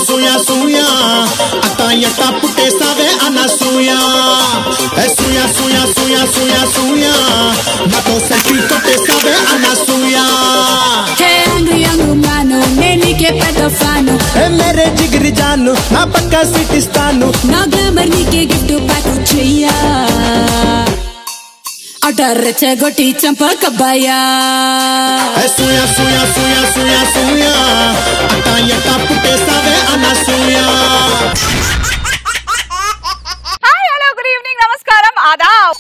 సూయా సూయా అట్ట ఎట్ట పుట్టేసావే అనసూయా సూయా సూయా సూయా సూయా సూయా నాతో సెల్ఫీ కొట్టేసావే అనసూయా యంగు మాను నేనికే పెద్ద ఫాను మేరే జిగిరి జాను నా పక్కా సిటీ ఇస్తాను నా గ్లామర్ నీకే గిఫ్ట్ ప్యాక్ చెయ్యా అటర్ చెగొట్టి చంపకబ్బాయా సూయా సూయా సూయా సూయా సూయా అట్ట ఎట్ట పుట్టేసావే Anasuya hi hello good evening నమస్కారం ఆదాబ్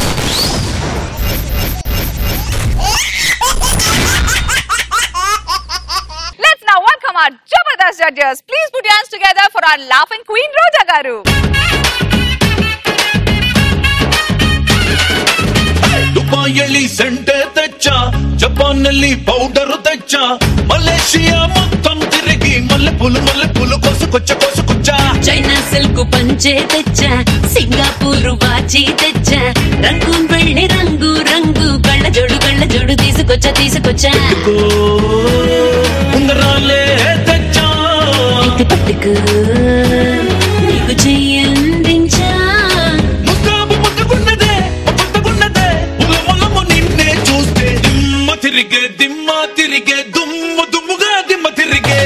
Let's now welcome our Jabardast judges. Please put your hands together for our laughing queen Roja garu. ದುಬಾಯಲ್ಲಿ ಸೆಂಟೆ ತೆಚ್ಚ ಜಪಾನ್ನಲ್ಲಿ ಪೌಡರ್ ತೆಚ್ಚ ಮಲೇಷಿಯಾ ಮೊತ್ತಂ ತಿರುಗಿ ಮಲ್ಲೆ ಪುಲು ಕೊಚ್ಚ చైనా సిల్క్ పంచే తెచ్చా సింగపూర్ వాచి తెచ్చా రంగూన్ వెళ్ళి రంగు రంగు కళ్ళ జోడు తీసుకొచ్చా ఉంగరాలే తెచ్చా ఇది పట్టుకు నీకు చెయ్యందించా ముద్దుగున్నదే ఉలమలము నిన్నే చూస్తే దిమ్మ తిరిగే దుమ్ముగా దిమ్మ తిరిగే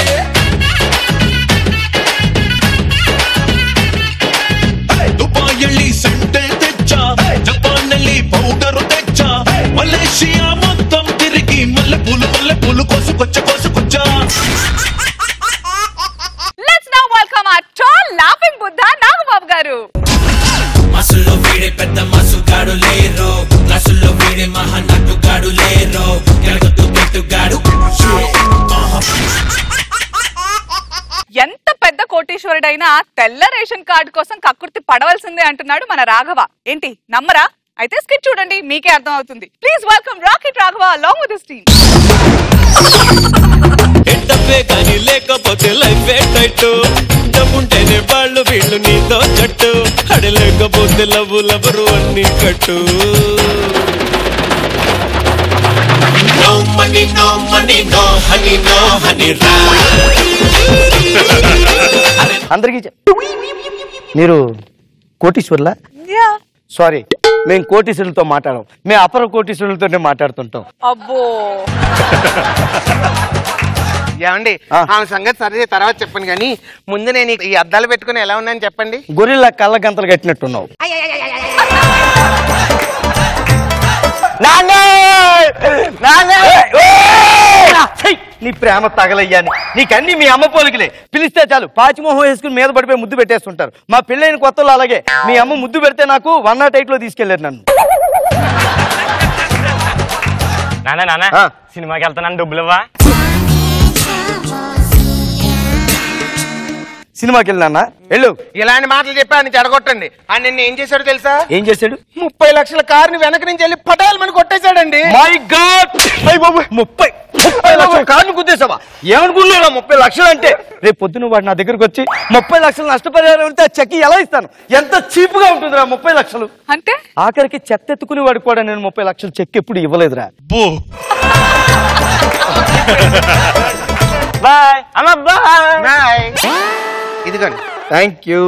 దుబాయ్ సెంటే తెచ్చా జపాన్ನಲ್ಲಿ పౌడర్ తెచ్చా మలేషియా మొత్తం తిరిగి మల్లె పూలు కోసుకొచ్చా Let's now welcome our tall laughing Buddha Nagababu garu. మసుల్లో వీడే పెద్ద మసుగాడు లేరో క్లాసుల్లో వీడే మహానటుగాడు లేరో గెట్టుగాడు ఎంత పెద్ద కోటీశ్వరుడైనా తెల్ల రేషన్ కార్డు కోసం కక్కుర్తి పడవలసిందే అంటున్నాడు మన రాఘవ. ఏంటి నమ్మరా? అయితే స్కిట్ చూడండి మీకే అర్థం అవుతుంది. Please welcome rocket Raghava along with his team. ఎంతపే కానీ లేకపోతే లైఫ్ టైట్ డబ్బుంటేనే వాళ్ళు వీళ్ళు నీతో జట్టు అడలేకపోతే లవ్వరు అన్ని కట్టు No money, no honey రా అందరికీ మీరు కోటీశ్వర్లా? సారీ, మేము కోటీశ్వరులతో మాట్లాడం, మేము అపర కోటీశ్వరులతోనే మాట్లాడుతుంటాం. అబ్బో ఏమండి ఆమె సంగతి సరే తర్వాత చెప్పండి కానీ ముందు నేను ఈ అద్దాలు పెట్టుకుని ఎలా ఉన్నాను చెప్పండి. గొర్రెల కళ్ళ గంతలు కట్టినట్టున్నావు. నీ ప్రేమ తగలయ్యాని నీకన్నీ మీ అమ్మ పోలికలే. పిలిస్తే చాలు పాచిమోహం వేసుకుని మీద పడిపోయి ముద్దు పెట్టేస్తుంటారు. మా పెళ్ళైన కొత్తలో అలాగే మీ అమ్మ ముద్దు పెడితే నాకు 108 లో తీసుకెళ్లారు నన్ను. నాన్న సినిమాకి వెళ్తాను డబ్బులు ఇవ్వా? సినిమాకి వెళ్ళినా వెళ్ళు. ఇలాంటి మాటలు చెప్పి ఆయన చెడగొట్టండి. ఆయన నిన్న ఏం చేశాడు తెలుసా? ఏం చేశాడు? 30 లక్షల కారుని వెనక నుంచి వెళ్ళి పటాలు మనకి కొట్టేశాడండి. మై గాడ్, 30 లక్షల కార్డు గుద్దేశావా? ఏమనుకున్నారా 30 లక్షలు అంటే? రేపు పొద్దున వాడు నా దగ్గరకు వచ్చి 30 లక్షలు నష్టపరిహారం ఉంటే ఆ చెక్ ఎలా ఇస్తాను? ఎంత చీప్ గా ఉంటుందిరా 30 లక్షలు అంటే? ఆఖరికి చెత్త ఎత్తుకుని వాడు కూడా నేను 30 లక్షలు చెక్ ఎప్పుడు ఇవ్వలేదురా. బాయ్ అమ్మ, బాయ్. ఇదిగోండి. Thank you.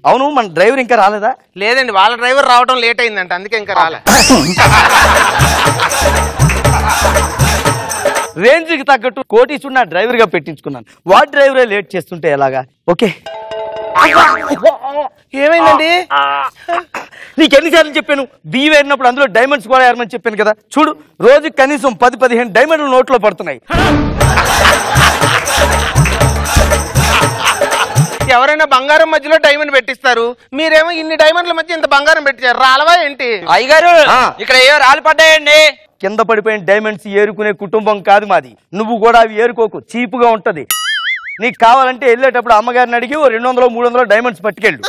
అవును, మన డ్రైవర్ ఇంకా రాలేదా? లేదండి, వాళ్ళ డ్రైవర్ రావడం లేట్ అయిందంట, అందుకే ఇంకా రాలే. రేంజ్ కి తగ్గట్టు కోటీశ్వరుడు నా డ్రైవర్ గా పెట్టించుకున్నాను. వాడు డ్రైవరే లేట్ చేస్తుంటే ఎలాగా? ఓకే. ఏమైందండి? నీకెన్నిసార్లు చెప్పాను బియ్యం వేరినప్పుడు అందులో డైమండ్స్ కూడా ఏరమని చెప్పాను కదా. చూడు, రోజు కనీసం 10-15 డైమండ్లు నోట్లో పడుతున్నాయి. ఎవరైనా బంగారం మధ్యలో డైమండ్ పెట్టిస్తారు, మీరేమో ఇన్ని డైమండ్ల మధ్య ఇంత బంగారం పెట్టించారు. రాలవా ఏంటి? అయ్యగారు ఇక్కడ ఏవో రాళ్ళు పడ్డాయండి. కింద పడిపోయిన డైమండ్స్ ఏరుకునే కుటుంబం కాదు మాది. నువ్వు కూడా అవి ఏరుకోకు, చీపుగా ఉంటది. నీకు కావాలంటే వెళ్ళేటప్పుడు అమ్మగారిని అడిగి 200-300 డైమండ్స్ పట్టుకెళ్ళు.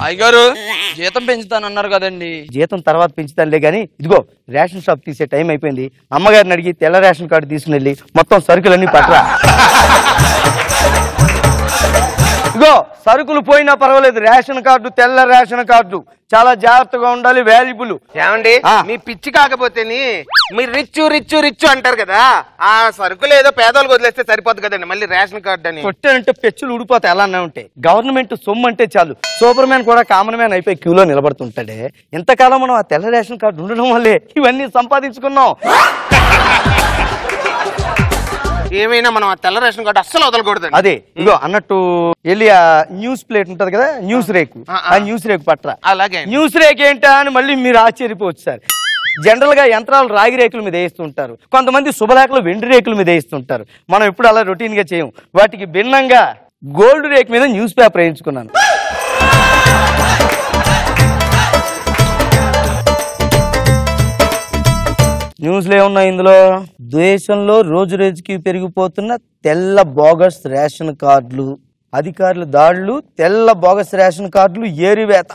అయ్యగారు జీతం పెంచుతానన్నారు కదండి. జీతం తర్వాత పెంచుతానులే గానీ, ఇదిగో రేషన్ షాప్ తీసే టైం అయిపోయింది. అమ్మగారిని అడిగి తెల్ల రేషన్ కార్డు తీసుకుని వెళ్ళి మొత్తం సరుకులన్నీ పట్టరా. ఇగో సరుకులు పోయినా పర్వాలేదు, రేషన్ కార్డు, తెల్ల రేషన్ కార్డు చాలా జాగ్రత్తగా ఉండాలి, వాల్యుబుల్. ఏమండి మీ పిచ్చి కాకపోతేని మీరు రిచ్ రిచ్ రిచ్ అంటారు కదా, ఆ సరుకులు ఏదో పేదోళ్ళకి వదిలేస్తే సరిపోదు కదండి, మళ్ళీ రేషన్ కార్డు అని కొట్టానంటే పెచ్చులు ఊడిపోతాయి. అలానే ఉంటాయి. గవర్నమెంట్ సొమ్ము అంటే చాలు, సూపర్ మ్యాన్ కూడా కామన్ మ్యాన్ అయిపోయి క్యూలో నిలబడుతుంటాడే. ఎంతకాలం మనం ఆ తెల్ల రేషన్ కార్డు ఉండడం వల్లే ఇవన్నీ సంపాదించుకున్నాం. ఏమైనా మనం ఆ తెల్ల రేషన్ కార్డు అస్సలు వదలకూడదు. అదే ఇగో అన్నట్టు వెళ్ళి ఆ న్యూస్ ప్లేట్ ఉంటది కదా, న్యూస్ రేకు, ఆ న్యూస్ రేకు పట్ల. అలాగే న్యూస్ రేక్ ఏంటా అని మళ్ళీ మీరు ఆశ్చర్యపోవచ్చు సార్. జనరల్ గా యంత్రాలు రాగి రేకుల మీద వేస్తుంటారు, కొంతమంది శుభలేఖలు వెండి రేకుల మీద వేస్తుంటారు. మనం ఎప్పుడు అలా రొటీన్ గా చేయం. వాటికి భిన్నంగా గోల్డ్ రేక్ మీద న్యూస్ పేపర్ వేయించుకున్నాను. న్యూస్లో ఏమున్నాయి ఇందులో? దేశంలో రోజు రోజుకి పెరిగిపోతున్న తెల్ల బోగస్ రేషన్ కార్డులు, అధికారుల దాడులు, తెల్ల బోగస్ రేషన్ కార్డులు ఏరివేత.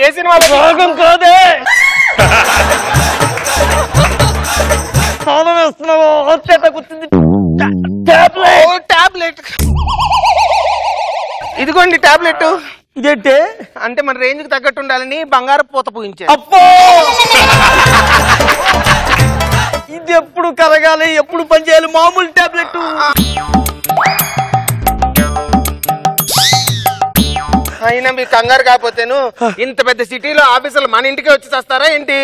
ఏ సినిమా కాదే వేస్తున్నావు, టాబ్లెట్ ఇదిగోండి టాబ్లెట్. ఇదేంటే అంటే మన రేంజ్ కి తగ్గట్టు ఉండాలని బంగారు పూత పూయించారు. అప్పో ఇది ఎప్పుడు కరగాలి, ఎప్పుడు పనిచేయాలి? మామూలు టాబ్లెట్. అయినా మీ కంగారు కాకపోతేను ఇంత పెద్ద సిటీలో ఆఫీసులు మన ఇంటికి వచ్చి చేస్తారా ఏంటి?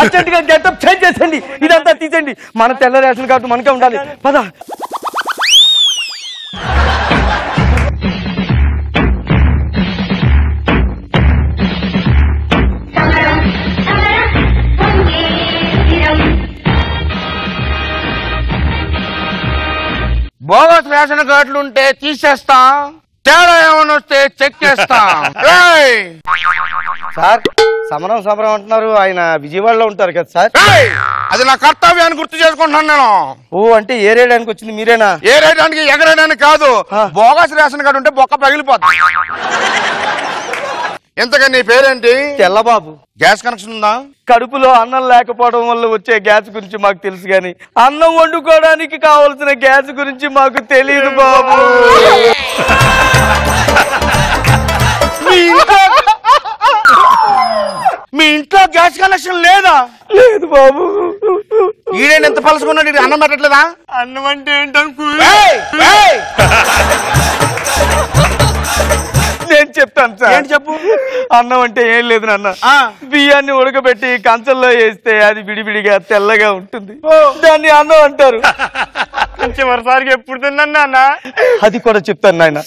అర్జెంటుగా గెటప్ చేంజ్ చేసండి, ఇదంతా తీసండి. మన తెల్ల రేషన్ కార్డు మనకే ఉండాలి. పద. బోగస్ రేషన్ కార్డులు ఉంటే తీసేస్తా, తేడా ఏమైనా వస్తే చెక్ చేస్తా. సార్ సమరం సమరం అంటున్నారు, ఆయన విజయవాడలో ఉంటారు కదా సార్. అది నా కర్తవ్యాన్ని గుర్తు చేసుకుంటున్నాను నేను. ఓ అంటే ఏరేయడానికి వచ్చింది మీరేనా? ఏరేయడానికి ఎగరేయడానికి కాదు, బోగస్ రేషన్ కార్డు ఉంటే బొక్క పగిలిపోతుంది. ఎంతగా నీ పేరేంటి? తెల్లబాబు. గ్యాస్ కనెక్షన్ ఉందా? కడుపులో అన్నం లేకపోవడం వల్ల వచ్చే గ్యాస్ గురించి మాకు తెలుసు, కానీ అన్నం వండుకోవడానికి కావలసిన గ్యాస్ గురించి మాకు తెలియదు బాబు. మీ ఇంట్లో గ్యాస్ కనెక్షన్ లేదా? లేదు బాబు. ఈడేంటి ఎంత పలుసుకున్నాడు, ఇది అన్నం పెట్టట్లేదా? అన్నం అంటే ఏంటనుకో, నేను చెప్తాను సార్. ఏంటి చెప్పు. అన్నం అంటే ఏం లేదు నాన్న, బియ్యాన్ని ఉడకబెట్టి కంచంలో వేస్తే అది విడివిడిగా తెల్లగా ఉంటుంది, దాన్ని అన్నం అంటారు. చివరిసారికి ఎప్పుడు తిన్నాను అన్న? అది కూడా చెప్తాను నాయన.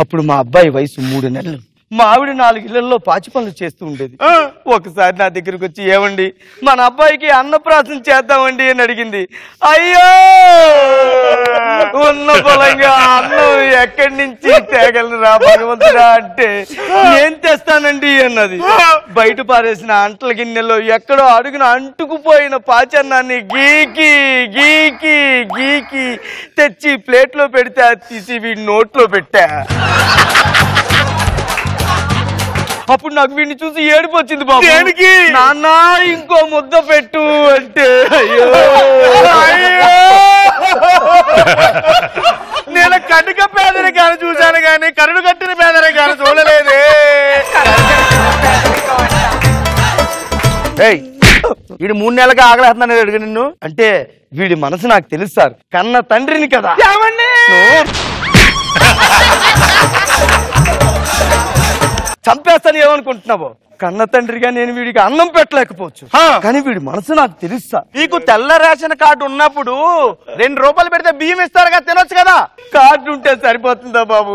అప్పుడు మా అబ్బాయి వయసు 3 నెలలు. మా ఆవిడ 4 ఇళ్లలో పాచి పనులు చేస్తూ ఉండేది. ఒకసారి నా దగ్గరకు వచ్చి, ఏమండి మన అబ్బాయికి అన్నప్రాసం చేద్దామండి అని అడిగింది. అయ్యో ఉన్న పొలంగా అన్నం ఎక్కడి నుంచి తేగలను రా భగవంతుడా అంటే, ఏం తెస్తానండి అన్నది. బయట పారేసిన అంటల గిన్నెలో ఎక్కడో అడుగున అంటుకుపోయిన పాచన్నాన్ని గీకి గీకి గీకి తెచ్చి ప్లేట్లో పెడితే అది తీసి వీడి నోట్లో పెట్టా. అప్పుడు నాకు వీడిని చూసి ఏడుపు వచ్చింది బాబు. దేనికి? నాన్న ఇంకో ముద్ద పెట్టు అంటే. అయ్యో నేను కటిక పేదరికాన్ని చూశాను కానీ కరుడు కట్టిన పేదరికాన్ని చూడలేదే. వీడు 3 నెలలుగా ఆగలేస్తున్నాను అడిగి నిన్ను. అంటే వీడి మనసు నాకు తెలుసు సార్, కన్న తండ్రిని కదా. చంపేస్తాను ఏమనుకుంటున్నావు? కన్న తండ్రిగా నేను వీడికి అన్నం పెట్టలేకపోవచ్చు, కానీ వీడి మనసు నాకు తెలుసా. నీకు తెల్ల రేషన్ కార్డు ఉన్నప్పుడు 2 రూపాయలు పెడితే బియ్యం ఇస్తారు కదా, తినొచ్చు కదా. కార్డు ఉంటే సరిపోతుందా బాబు?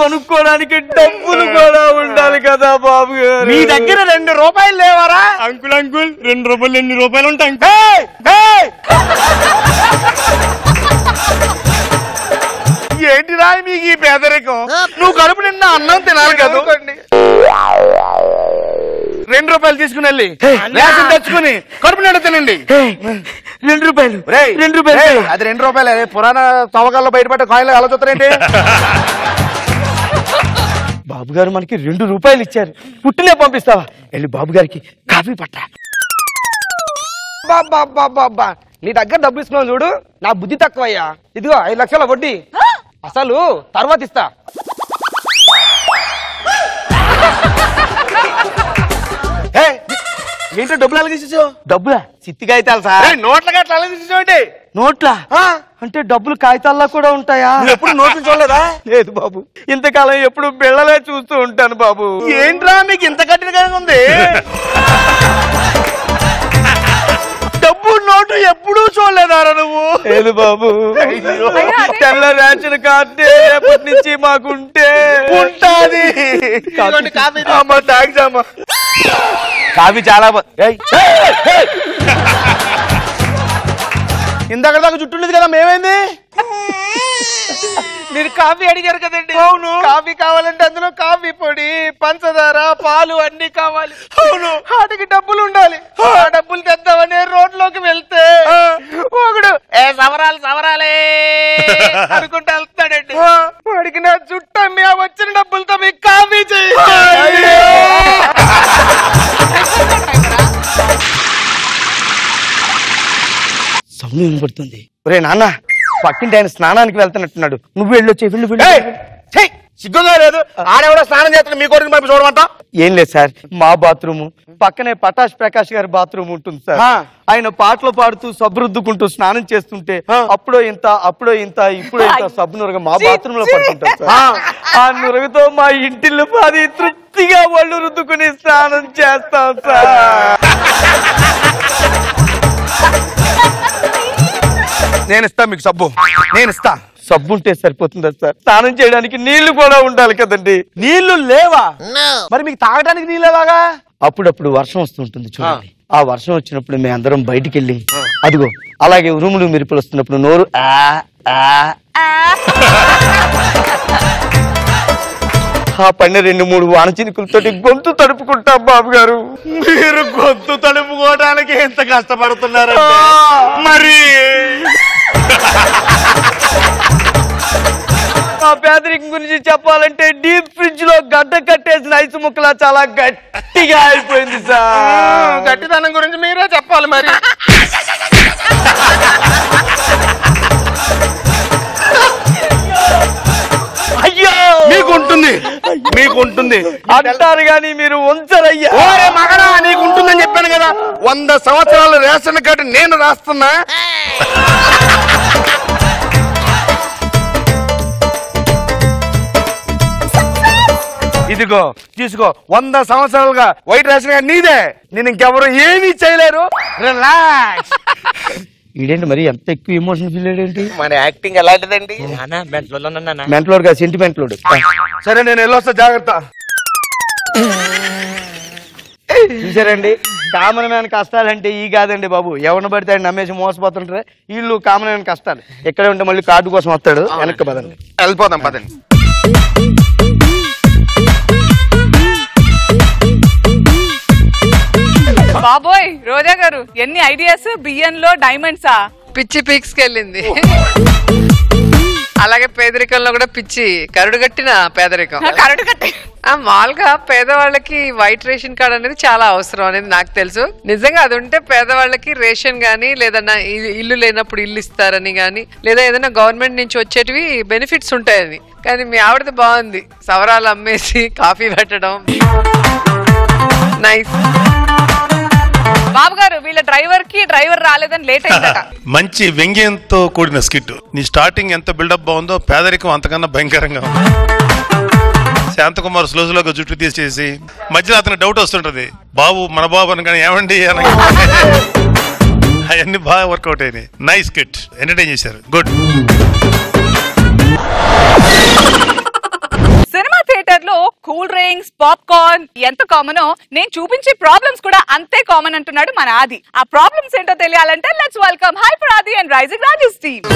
కొనుక్కోడానికి డబ్బులు కూడా ఉండాలి కదా బాబు గారు. మీ దగ్గర 2 రూపాయలు లేవారా? అంకుల్ 2 రూపాయలు ఎన్ని రూపాయలు ఉంటాయి? ఏంటిరా మీకు ఈ పేదరికం? నువ్వు కడుపు నిన్న అన్నం తినాలి కదా. 2 రూపాయలు తీసుకుని వెళ్ళి రేషన్ తెచ్చుకుని కడుపు నిండా తినండి. 2 రూపాయలు. 2 రూపాయలు అది 2 రూపాయలు. పురాణ తవ్వకాల్లో బయటపడ్డ కాయిన్లు అలా చూస్తారేంటి? బాబు గారు మనకి 2 రూపాయలు ఇచ్చారు, పుట్టినే పంపిస్తావా? వెళ్ళి బాబు గారికి కాఫీ పట్టా. బాబా నీ దగ్గర డబ్బు ఇస్తున్నావు చూడు, నా బుద్ధి తక్కువయ్యా. ఇదిగో 5 లక్షల వడ్డీ, అసలు తర్వాత ఇస్తా. ఏంటో డబ్బులు ఎలా తీసేసావు? డబ్బులా? చిత్తి కాగితాలు సార్. నోట్ల గట్ల ఎలా తీసేసావు? నోట్లా? అంటే డబ్బులు కాగితాల్లో కూడా ఉంటాయా? ఎప్పుడు నోట్లు చూడలేదా? లేదు బాబు, ఇంతకాలం ఎప్పుడు బిళ్ళలే చూస్తూ ఉంటాను బాబు. ఏంట్రా మీకు ఇంత కఠినంగా ఉంది? డబ్బు నోటు ఎప్పుడూ చూడలేదారా నువ్వు? లేదు బాబు, తెల్ల రేషన్ కార్డు రేపటి నుంచి మాకుంటే ఉంటాది. కాఫీ చాలా ఇందాక దాకా జుట్టు ఉండేది కదా, మేమైంది? మీరు కాఫీ అడిగారు కదండి. అవును, కాఫీ కావాలంటే అందులో కాఫీ పొడి, పంచదార, పాలు అన్ని కావాలి. అవును, వాటికి డబ్బులు ఉండాలి. ఆ డబ్బులు తెద్దామని రోడ్లోకి వెళ్తే ఒకడు సవరాలే అనుకుంటూ వెళ్తాడండి. వాడికి నా జుట్టు అమ్మి ఆ వచ్చిన డబ్బులతో మీకు కాఫీ చేయాలి. సౌండ్ వినపడుతుంది. ఒరే నాన్న, పక్కింటి ఆయన స్నానానికి వెళ్తున్నట్టున్నాడు, నువ్వు వెళ్ళొచ్చి వెళ్ళు. సిగ్గుగా లేదు? ఆడెవడో స్నానం చేస్తాడు, మీ కొడుకుని పంపి చూడమంటా? ఏం లేదు సార్, మా బాత్రూమ్ పక్కనే పటాష్ ప్రకాష్ గారి బాత్రూమ్ ఉంటుంది సార్. ఆయన పాటలు పాడుతూ సబ్బు రుద్దుకుంటూ స్నానం చేస్తుంటే అప్పుడో ఇంత ఇప్పుడో ఇంత సబ్బు నురగ మా బాత్రూమ్ లో పడుతుంటారు సార్. ఆ నురగతో మా ఇంటిల్లు అది తృప్తిగా ఒళ్ళు రుద్దుకుని స్నానం చేస్తాం సార్. నేను ఇస్తా మీకు సబ్బు, నేను ఇస్తా. సబ్బు ఉంటే సరిపోతుందా సార్? స్నానం చేయడానికి నీళ్లు కూడా ఉండాలి కదండి. నీళ్లు లేవా? మరి మీకు తాగడానికి నీళ్ళు ఎలాగా? అప్పుడప్పుడు వర్షం వస్తుంటుంది చూడండి, ఆ వర్షం వచ్చినప్పుడు మేము అందరం బయటికి వెళ్ళి అదిగో అలాగే ఉరుములు మెరుపులు వస్తున్నప్పుడు నోరు ఆ పైన 2-3 వాన చినుకులతోటి గొంతు తడుపుకుంటాం బాబు గారు. మీరు గొంతు తడుపుకోవడానికి ఎంత కష్టపడుతున్నారు మరి? ఆ పేదరికం గురించి చెప్పాలంటే డీప్ ఫ్రిడ్జ్ లో గడ్డ కట్టేసిన ఐసు ముక్కలా చాలా గట్టిగా అయిపోయింది సార్. గట్టిదనం గురించి మీరే చెప్పాలి మరి. అయ్యో, మీకుంటుంది అంటారు గాని మీరు ఉంచరయ్యా. ఓరే మగనా, నీకు ఉంటుందని చెప్పాను కదా. 100 సంవత్సరాల రేషన్ కార్డు నేను రాస్తున్నా. ఇదిగో తీసుకో, 100 సంవత్సరాలుగా వైట్ రేషన్ కార్డు నీదే. నేను ఇంకెవరు ఏమీ చేయలేరు. రిలాక్స్. ఇదేంటి మరి ఎంత ఎక్కువ ఎమోషన్ ఫీల్ అయ్యేంటి? మన యాక్టింగ్ ఎలాంటిదండి? మెంటలోడ్ గా సెంటిమెంట్ లోడ్. సరే నేను వెళ్ళొస్తా, జాగ్రత్త. చూసారండి, కామన్ మ్యాన్ కష్టాలంటే ఈ కాదండి బాబు. ఎవరిని పడితే ఆయన నమ్మేసి మోసపోతుంటారే వీళ్ళు కామన్ మ్యాన్ కష్టాలు. ఎక్కడే ఉంటే మళ్ళీ కార్డు కోసం వస్తాడు. వెనక్కి పదండి, వెళ్ళిపోదాం పదండి. బాబోయ్ రోజా గారు, ఎన్ని ఐడియాస్! బియ్యంలో డైమండ్సా? పిచ్చి పీక్స్ కెళ్ళింది. అలాగే పేదరికంలో కూడా పిచ్చి కరుడు కట్టిన పేదరికం. మామూలుగా పేదవాళ్ళకి వైట్ రేషన్ కార్డ్ అనేది చాలా అవసరం అనేది నాకు తెలుసు. నిజంగా అది ఉంటే పేదవాళ్ళకి రేషన్ గానీ, లేదన్నా ఇల్లు లేనప్పుడు ఇల్లు ఇస్తారని గానీ, లేదా ఏదైనా గవర్నమెంట్ నుంచి వచ్చేటివి బెనిఫిట్స్ ఉంటాయని. కానీ మీ ఆవిడది బాగుంది, సవరాలు అమ్మేసి కాఫీ పెట్టడం. నైస్. బాబు గారు, వీళ్ళ డ్రైవర్ రాలేదని లేట్ అయిందట. మంచి వ్యంగ్యంతో కూడిన స్కిట్. నీ స్టార్టింగ్ ఎంత బిల్డప్ బాగుందో, పేదరికం అంతకన్నా భయంకరంగా ఉంది. శాంతకుమార్ స్లోగా జుట్టు తీసేసి మధ్యలో అతను డౌట్ వస్తుంటది, బాబు మన బాబు అని. కానీ ఏమండి అవన్నీ బాగా వర్కౌట్ అయినాయి. నైస్ స్కిట్, ఎంటర్టైన్ చేశారు. గుడ్. సినిమా థియేటర్ లో కూల్ డ్రింక్స్, పాప్కార్న్ ఎంత కామనో, నేను చూపించే ప్రాబ్లమ్స్ కూడా అంతే కామన్ అంటున్నాడు మన ఆది. ఆ ప్రాబ్లమ్స్ ఏంటో తెలియాలంటే లెట్స్ వెల్కమ్ హైపర్ ఆది అండ్ రైజింగ్ రాజు టీమ్.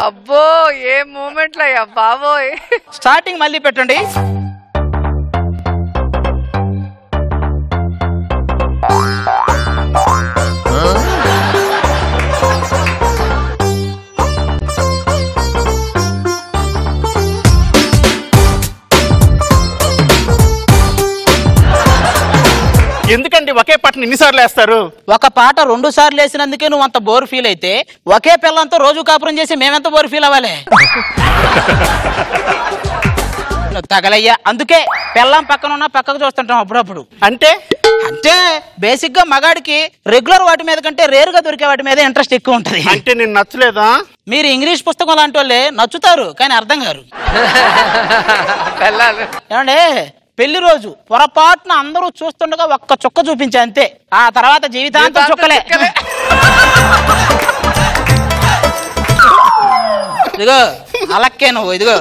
అబ్బో బాబోయ్. స్టార్టింగ్ మళ్ళీ పెట్టండి. ఎందుకండి ఒకే పాటను ఎన్నిసార్లు వేస్తారు? ఒక పాట 2 సార్లు వేసినందుకే నువ్వు అంత బోర్ ఫీల్ అయితే ఒకే పిల్లంతో రోజు కాపురం చేసి మేమెంత బోర్ ఫీల్ అవ్వాలి? తగలయ్యా. అందుకే పిల్లం పక్కన ఉన్న పక్కకు చూస్తుంటాం అప్పుడప్పుడు. అంటే అంటే బేసిక్ గా మగాడికి రెగ్యులర్ వాటి మీద కంటే రేరుగా దొరికే వాటి మీద ఇంట్రెస్ట్ ఎక్కువ ఉంటది. అంటే నేను నచ్చలేదా? మీరు ఇంగ్లీష్ పుస్తకం లాంటి వాళ్ళే నచ్చుతారు కానీ అర్థం కారు. ఏమంటే పెళ్లి రోజు పొరపాటున అందరూ చూస్తుండగా ఒక్క చుక్క చూపించా అంతే, ఆ తర్వాత జీవితాంతం చుక్కలే. ఇదిగో అలక్కే నువ్వు. ఇదిగో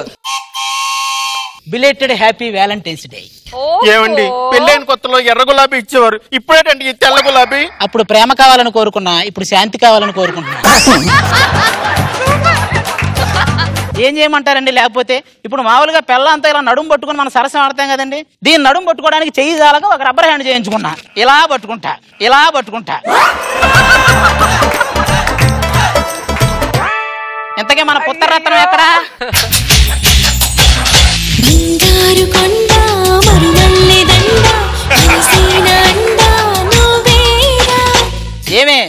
బిలేటెడ్ హ్యాపీ వ్యాలంటైన్స్ డే. ఏమండి పెళ్ళైన కొత్తలో ఎర్ర గులాబీ ఇచ్చేవారు, ఇప్పుడేటండి ఈ తెల్ల గులాబీ? అప్పుడు ప్రేమ కావాలని కోరుకున్నా, ఇప్పుడు శాంతి కావాలని కోరుకుంటున్నా. ఏం చేయమంటారండి? లేకపోతే ఇప్పుడు మామూలుగా పెళ్ళంతా ఇలా నడుము పట్టుకుని మనం సరసం ఆడతాం కదండి, దీన్ని నడుము పట్టుకోవడానికి చెయ్యి జాలగా ఒక రబ్బర్ హ్యాండ్ చేయించుకున్నా. ఇలా పట్టుకుంటా, ఇలా పట్టుకుంటా. ఇంతకీ మన పుత్రరత్నం ఎక్కడా? ఏమే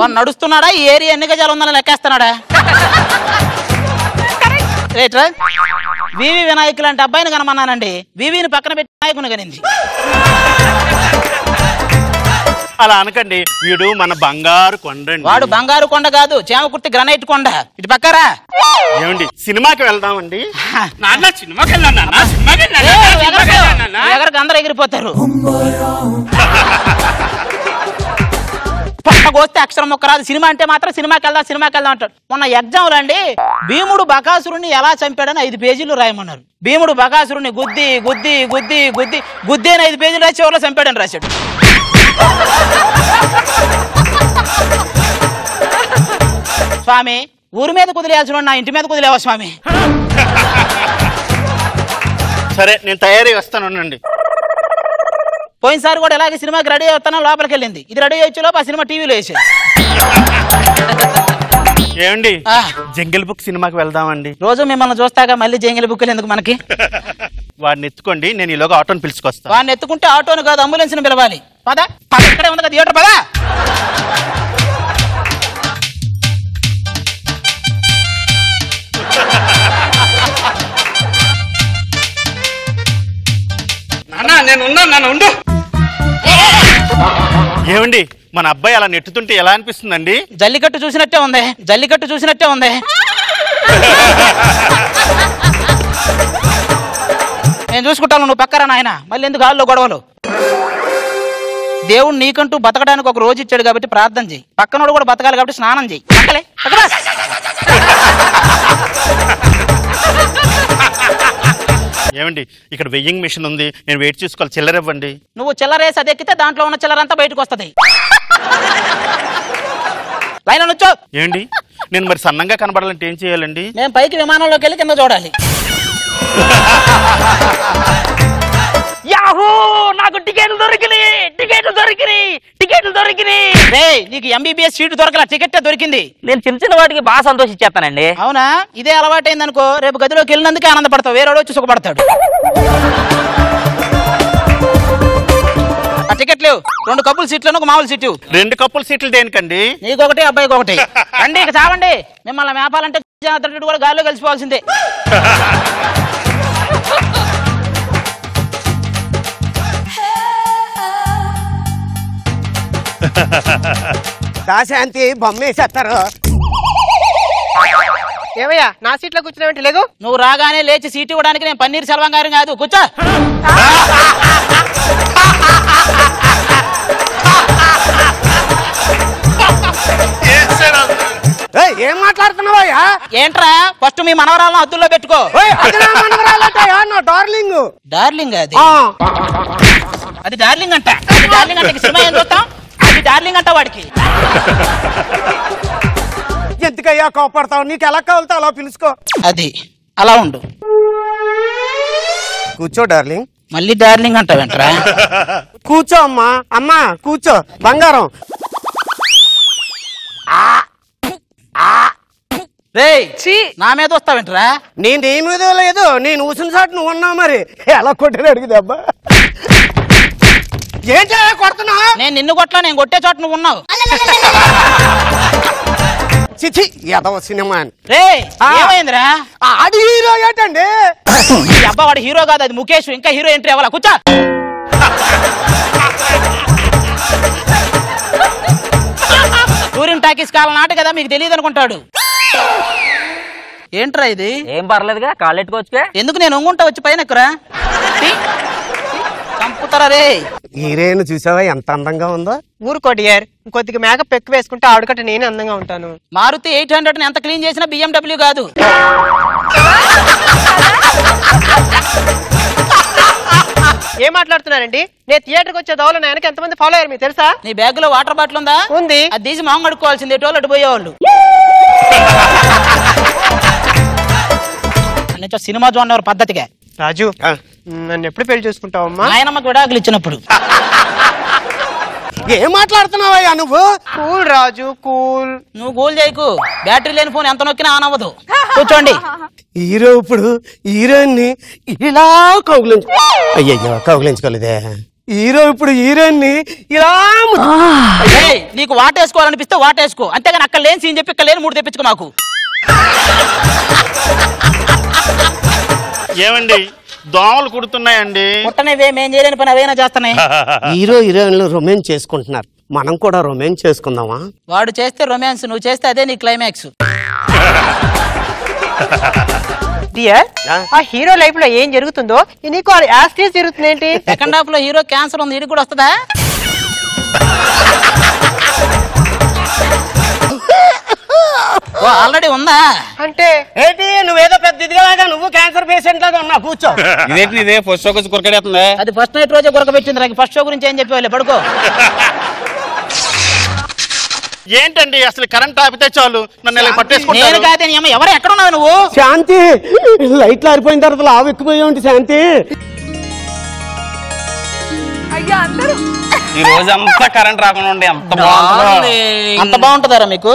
వాడు నడుస్తున్నాడా? ఈ ఏరియా ఎన్ని గజాలు ఉందని లెక్కేస్తున్నాడా? రేట్రా వివి వినాయకు లాంటి అబ్బాయిని కనమన్నానండి, వివిని పక్కన పెట్టి వినాయకుని కనింది. అలా అనకండి, వీడు మన బంగారు కొండ. వాడు బంగారు కొండ కాదు, చేమకుర్తి గ్రనైట్ కొండ. ఇటు పక్కరా. ఏమండి సినిమాకి వెళ్దామండి? ఎగరకు అందరూ ఎగిరిపోతారు. పక్కకొస్తే అక్షరం మొక్క రాదు. సినిమా అంటే మాత్రం సినిమాకి వెళ్దాం అంటాడు. మొన్న ఎగ్జామ్లు అండి భీముడు బకాసురుణ్ణి ఎలా చంపాడని 5 పేజీలు రాయమన్నారు. భీముడు బకాసురుణ్ణి గుద్ది గుద్ది గుద్ది గుద్ది గుద్ది అని 5 పేజీలు రాసి చివరిలో చంపాడని రాశాడు. స్వామి ఊరి మీద కుదిలేయాల్సిన నా ఇంటి మీద కుదిలేవా స్వామి? సరే నేను తయారీ వస్తానండి. పోయినసారి కూడా ఇలాగే సినిమాకి రెడీ అవుతాను, లోపలికి వెళ్ళింది. ఇది రెడీ అయ్యే లోపు ఆ సినిమా టీవీలో వేసేది. ఏమండి జంగిల్ బుక్ సినిమాకి వెళ్దామండి? రోజు మిమ్మల్ని చూస్తాగా మళ్ళీ జంగిల్ బుక్లు ఎందుకు మనకి? వాడిని ఎత్తుకోండి, నేను ఈలోగా ఆటోని పిలుచుకొస్తాను. వాడిని ఎత్తుకుంటే ఆటోను కాదు అంబులెన్స్ ని పిలవాలి. పదా ఇక్కడే ఉంది కదా థియేటర్, పదా. నేను ఉండు. ఏమండి మన అబ్బాయి అలా నెట్టుతుంటే ఎలా అనిపిస్తుందండి? జల్లికట్టు చూసినట్టే ఉంది. నేను చూసుకుంటాను, నువ్వు పక్కరా నాయన. మళ్ళీ ఎందుకు గాల్లో గొడవలు? దేవుడు నీకంటూ బతకడానికి ఒక రోజు ఇచ్చాడు కాబట్టి ప్రార్థన చెయ్యి. పక్కనోడు కూడా బతకాలి కాబట్టి స్నానం చెయ్యి. ఏమండి ఇక్కడ వెయ్యింగ్ మిషన్ ఉంది, నేను వెయిట్ చేసుకోవాలి, చిల్లర ఇవ్వండి. నువ్వు చిల్లరేసి అది ఎక్కితే దాంట్లో ఉన్న చిల్లరంతా బయటకు వస్తుంది. లైన్ అనొచ్చు. ఏమండి నేను మరి సన్నంగా కనబడాలంటే ఏం చేయాలండి? మేము పైకి విమానంలోకి వెళ్ళి కింద చూడాలి. యాహూ నాకు టికెట్లు దొరికినాయి. నీకు ఎంబీబీఎస్ సీటు దొరకలా, టికెట్ దొరికింది. నేను చిన్న వాటికి బాగా సంతోషించేస్తానండి. అవునా? ఇదే అలవాటైంది అనుకో, రేపు గదిలోకి వెళ్ళినందుకే ఆనందపడతావు, వేరే వచ్చి సుఖపడతాడు. ఆ టికెట్ లేవు, 2 కప్పుల సీట్లను ఒక మామూలు సీటు. 2 కప్పుల సీట్లు దేనికండి? నీకొకటి అబ్బాయికి ఒకటి. రండి ఇక చావండి. మిమ్మల్ని మేపాలంటే కూడా గాల్లో కలిసిపోవాల్సిందే. శాంతి బొమ్మేసేస్తారు. ఏమయ్యా నా సీట్లో కూర్చున్నావంటే లేగు? నువ్వు రాగానే లేచి సీట్ ఇవ్వడానికి నేను పన్నీర్ సెల్వం గారు కాదు, కూర్చో. ఏం మాట్లాడుతున్నావయ్యా? ఏంట్రా ఫస్ట్ మీ మనవరాలను అద్దుల్లో పెట్టుకో. డార్లింగ్ అది డార్లింగ్ అంట. సినిమా ఏం చూస్తాం? అది డార్లింగ్ అంట వాడికి. ఎందుకయ్యా కోపడతావు? నీకు ఎలా కావాలితే అలా పిలుచుకో. అది అలా ఉండు. కూర్చో డార్లింగ్. మళ్ళీ డార్లింగ్ అంటావేంట్రా? కూర్చో అమ్మా. అమ్మా కూర్చో బంగారం. నా మీద వస్తావేంట్రా? నేను నీ మీద లేదు, నేను ఊసిన చాటు నువ్వు ఉన్నావు. మరి ఎలా కొట్టాను అడిగితే అబ్బా. ఏంటో కొడుతున్నా? నేను నిన్ను కొట్టలా, నేను కొట్టే చోట నువ్వు ఉన్నావు. చిచి ఎదవ సినిమా ఏమైందిరా? ఆడి హీరో ఏంటండి? అబ్బా వాడు హీరో కాదు, అది ముఖేష్. ఇంకా హీరో ఎంట్రీ అవ్వాలా? కూర్చో. టూరింగ్ టాకీస్ కాలం నాట కదా, మీకు తెలియదు అనుకుంటాడు. ఏంట్రా ఇది? ఏం పర్లేదుగా, కాళ్ళు ఎట్టుకోవచ్చుగా. ఎందుకు నేను ఒంగుంటా వచ్చి పైన ఎక్కరా? చంపుతారా రే. హీరోయిన్ చూసావా ఎంత అందంగా ఉందో? ఊరుకోటి యార్, కొద్దిగా మేకప్ ఎక్కువ వేసుకుంటే ఆవిడకట్ట నేనే అందంగా ఉంటాను. మారుతి 800 ఎంత క్లీన్ చేసినా BMW కాదు. ఏం మాట్లాడుతున్నారండి? నేను థియేటర్కి వచ్చే దోవలో నాకు ఎంతమంది ఫాలో అయ్యారు మీకు తెలుసా? నీ బ్యాగ్ లో వాటర్ బాటిల్ ఉందా? ఉంది. అది తీసి మొహం కడుక్కోవాల్సింది, ఎటోళ్ళు అటు పోయేవాళ్ళు. సినిమా చూడేవారు పద్ధతిగా. రాజు నన్ను ఎప్పుడు పెళ్లి చేసుకుంటావమ్మా? ఆయనమ్మకి విడాకులు ఇచ్చినప్పుడు. ఏం మాట్లాడుతున్నావయ్యా నువ్వు? కూల్ రాజు కూల్. నువ్వు కూల్ చేయకు, బ్యాటరీ లేని ఫోన్ ఎంత నొక్కినా ఆన్ అవ్వదు. కూర్చోండి. హీరో ఇప్పుడు హీరోయిన్ ని ఇలా అయ్యయ్యో కౌగిలించుకోలేదే. హీరో ఇప్పుడు హీరోయిన్ ని ఇలా నీకు వాటేసుకోవాలనిపిస్తే వాటేసుకో, అంతేగాని అక్కడ లేని సీన్ చెప్పి ఇక్కడ లేని 3 తెప్పించుకో మాకు. ఏమండి దోమలు కుడుతున్నాయండి? పుట్టనేవేమేం చేయలేని పని అవైనా చేస్తున్నాయి. హీరో హీరోయిన్లు రొమాన్స్ చేసుకుంటున్నారు, మనం కూడా రొమాన్స్ చేసుకుందామా? వాడు చేస్తే రొమాన్స్, నువ్వు చేస్తే అదే నీ క్లైమాక్స్. ఆ హీరో లైఫ్ లో ఏం జరుగుతుందో నీకు యాస్టీస్ జరుగుతుంది ఏంటి? సెకండ్ హాఫ్ లో హీరో క్యాన్సర్ ఉంది, ఇది కూడా వస్తుందా? ఆల్రెడీ ఉందా అంటే ఏంటి? నువ్వేదో పెద్ద ఇదిగా నువ్వు క్యాన్సర్ పేషెంట్ లాగా ఉన్నా. కూర్చో. ఇదేంటి ఇదే ఫస్ట్ షో గురించి కొరకడేస్తుందా? అది ఫస్ట్ నైట్ రోజే కొరకబెట్టింది. ఫస్ట్ షో గురించి ఏం చెప్పేవాళ్ళే, పడుకో. ఏంటండి అసలు కరెంట్ ఆపితే చాలు నన్ను ఇలా పట్టేసుకుంటారు. నేను కాదే నీ అమ్మ. ఎవరు ఎక్కడ ఉన్నావు నువ్వు? శాంతి లైట్లు ఆరిపోయిన తర్వాత లావు ఎక్కువయ్యా ఉంటే శాంతి. అయ్యా అందరూ ఈ రోజు అంతా కరెంట్ రాకుండా ఉండే అంత బాగుంటుందారా మీకు?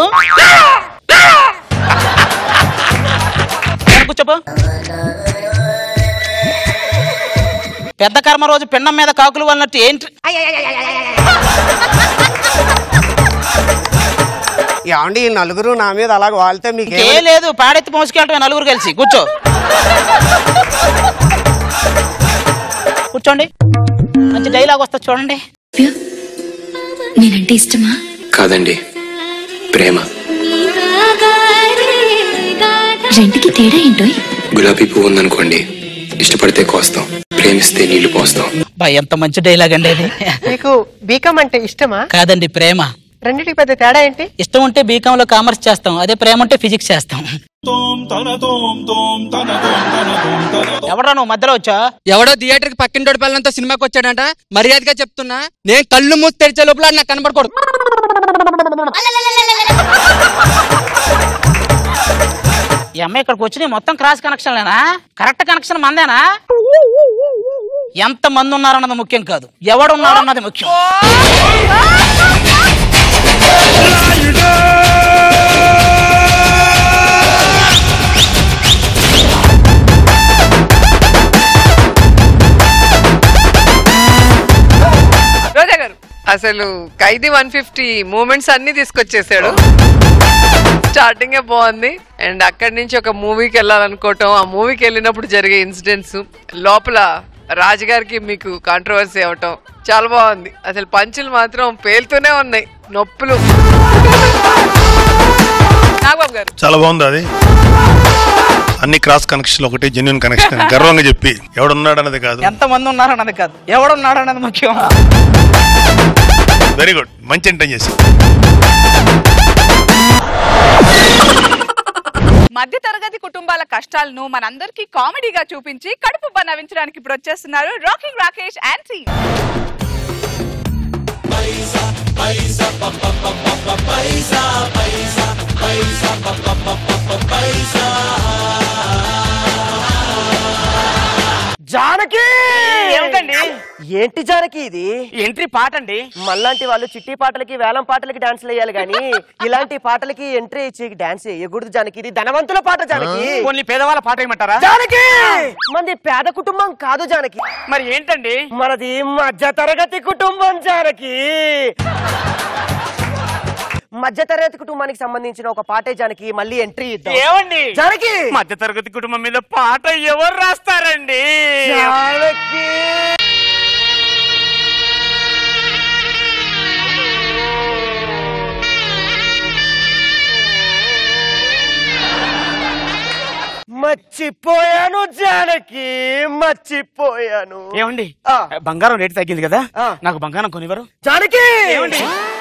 కూర్చోపో. పెద్ద కర్మ రోజు పిండం మీద కాకులు వాళ్ళనట్టు ఏంటి? ఏమండి ఈ నలుగురు నా మీద అలాగ వాళ్తే మీకు ఏం లేదు, పాడెత్తి మోసుకెళ్ళటమే నలుగురు కలిసి. కూర్చో. కూర్చోండి. మంచి డైలాగ్ వస్తా చూడండి. నేనంటే ఇష్టమా? కాదండి, ప్రేమ. రెండుకి తేడా ఏంటో? గులాబీ పువ్వు ఉందనుకోండి, ఇష్టపడితే కోస్తాం, ప్రేమిస్తే నీళ్లు పోస్తాం. ఎంత మంచి డైలాగ్ అండి అది. మీకు బీకామ్ అంటే ఇష్టమా? కాదండి, ప్రేమ. రెండింటికి పెద్ద తేడా ఏంటి? ఇష్టం ఉంటే బీకామ్ లో కామర్స్ చేస్తాం, అదే ప్రేమ ఉంటే ఫిజిక్స్ చేస్తాం. ఎవడా నువ్వు మధ్యలో వచ్చా? ఎవడో థియేటర్ కి పక్కన పిల్లలంతా సినిమాకి వచ్చాడంట. మర్యాదగా చెప్తున్నా, నేను కళ్ళు మూసి తెరిచే లోపల నాకు కనబడకూడదు. ఈ అమ్మాయి ఇక్కడికి వచ్చి మొత్తం క్రాస్ కనెక్షన్లేనా? కరెక్ట్ కనెక్షన్ మందేనా? ఎంత మంది ఉన్నారన్నది ముఖ్యం కాదు, ఎవడున్నారన్నది ముఖ్యం. రోజా గారు అసలు ఖైదీ 150 మూమెంట్స్ అన్ని తీసుకొచ్చేసాడు. స్టార్టింగ్ బాగుంది, అండ్ అక్కడి నుంచి ఒక మూవీకి వెళ్ళాలనుకోవటం, ఆ మూవీకి వెళ్ళినప్పుడు జరిగే ఇన్సిడెంట్స్, లోపల రాజుగారికి మీకు కాంట్రవర్సీ అవటం చాలా బాగుంది. అసలు పంచులు మాత్రం పేలుతూనే ఉన్నాయి, నొప్పులు. నాగబాబు గారు చాలా బాగుంది అది. అన్ని క్రాస్ కనెక్షన్ ఒకటి జెన్యున్ కనెక్షన్. గర్వంగా చెప్పి ఎవడున్నాడు అన్నది కాదు, ఎంత మంది ఉన్నారు అన్నది కాదు, ఎవడున్నాడు అన్నది ముఖ్యం. వెరీ గుడ్, మంచి ఎంటర్ చేసి. మధ్య తరగతి కుటుంబాల కష్టాలను మనందరికీ కామెడీగా చూపించి కడుపు నవ్వించడానికి ఇప్పుడు వచ్చేస్తున్నారు rocking Rakesh and team. Janaki ఏమిటండి ఏంటి జానకి ఇది ఎంట్రీ పాట అండి. మళ్ళాంటి వాళ్ళు చిట్టి పాటలకి వేలం పాటలకి డాన్స్ వేయాలి గానీ ఇలాంటి పాటలకి ఎంట్రీ ఇచ్చి డాన్స్ వేయకూడదు జానకి. ఇది ధనవంతుల పాట జానకి. కొన్ని పేదవాళ్ళ పాట ఏమంటారా జానకి మనది పేద కుటుంబం కాదు జానకి. మరి ఏంటండి? మనది మధ్య తరగతి కుటుంబం జానకి. మధ్య తరగతి కుటుంబానికి సంబంధించిన ఒక పాటే జానకి. మళ్ళీ ఎంట్రీ ఇద్దాం. ఏమండి జానకి మధ్య తరగతి కుటుంబం మీద పాట ఎవరు రాస్తారండి? జానకి మర్చిపోయాను జానకి, మర్చిపోయాను. ఏమండి బంగారం రేటు తగ్గింది కదా, నాకు బంగారం కొనివ్వరు? జానకి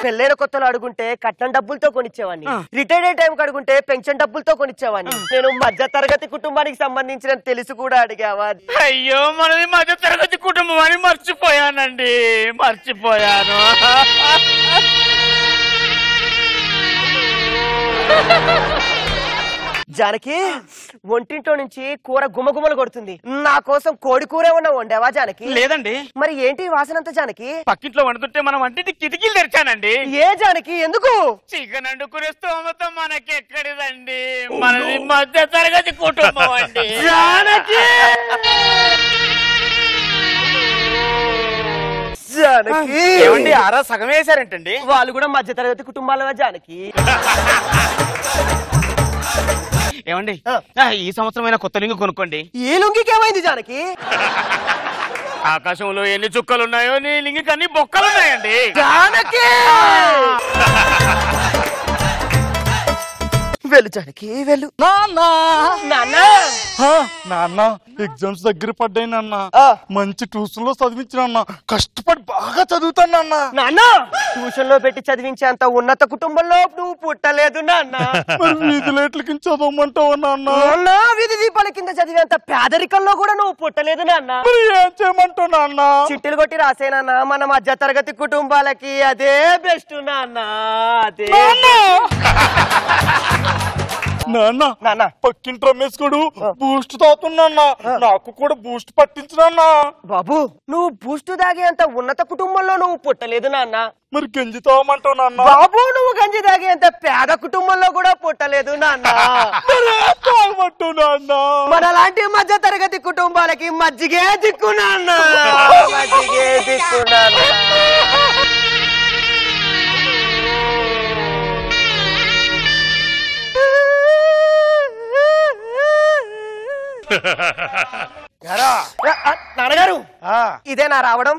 పెళ్ళైన కొత్తలో అడుగుంటే కట్నం డబ్బులతో కొనిచ్చేవాడిని, రిటైర్డ్ అయ్యే టైం అడుగుంటే పెన్షన్ డబ్బులతో కొనిచ్చేవాడిని. నేను మధ్య తరగతి కుటుంబానికి సంబంధించిన తెలుసు కూడా అడిగావా? అయ్యో మనది మధ్య తరగతి కుటుంబం అని మర్చిపోయానండి, మర్చిపోయాను. జానకి ఒంటింట్లో నుంచి కూర గుమగుమలు కొడుతుంది. నా కోసం కోడి కూర ఏమన్నా వండావా జానకి? లేదండి. మరి ఏంటి వాసనంతా జానకి? పక్కింట్లో వండుతుంటే మనం వంటింటి కిటికీలు తెరిచానండి. ఏ జానకి ఎందుకు? చికెన్ వండుకునే స్తోమత మనకి ఎక్కడిదండి, మనది మధ్య తరగతి కుటుంబం అండి. జానకి జానకి ఏమండి ఆరా సగం వేశారేంటండి? వాళ్ళు కూడా మధ్య తరగతి కుటుంబాల జానకి. ఏమండి ఈ సంవత్సరమైన కొత్త లింగు కొనుక్కోండి. ఈ లుంగికి ఏమైంది జానకి? ఆకాశంలో ఎన్ని చుక్కలు ఉన్నాయో నీ లింగికి అన్ని బొక్కలు ఉన్నాయండి. జానకి వెళ్ళు జానకి వెళ్ళు. నాన్న ఎగ్జామ్స్ దగ్గర పడ్డాయి నాన్న, మంచి ట్యూషన్ లో చదివించిన అన్న, కష్టపడి బాగా చదువుతాను నాన్న. నాన్న ట్యూషన్ లో పెట్టి చదివించేంత ఉన్నత కుటుంబంలో నువ్వు పుట్టలేదు నాన్న. వీధి లైట్ల కింద చదవమంటావా నాన్న? వీధి దీపాల కింద చదివేంత పేదరికంలో కూడా నువ్వు పుట్టలేదు నాన్న. ఏం చేయమంటావు నాన్న? చిట్టులు కొట్టి రాసే నాన్న, మన మధ్య తరగతి కుటుంబాలకి అదే బెస్ట్ నాన్న. అదే నాన్న పక్కింటి రమేష్ గడు బూస్ట్ తాగుతున్నా, నాకు కూడా బూస్ట్ పట్టించున్నా. బాబు నువ్వు బూస్ట్ తాగేంత ఉన్నత కుటుంబంలో నువ్వు పుట్టలేదు నాన్న. మరి గంజి తాగమంటావు నాన్న? బాబు నువ్వు గంజి తాగేంత పేద కుటుంబంలో కూడా పుట్టలేదు నాన్న. తాగమంటావు నాన్న? మనలాంటి మధ్య తరగతి కుటుంబాలకి మజ్జిగే దిక్కు నాన్న, మజ్జిగే దిక్కు నాన్న. నాన్నగారు ఇదే నా రావడం?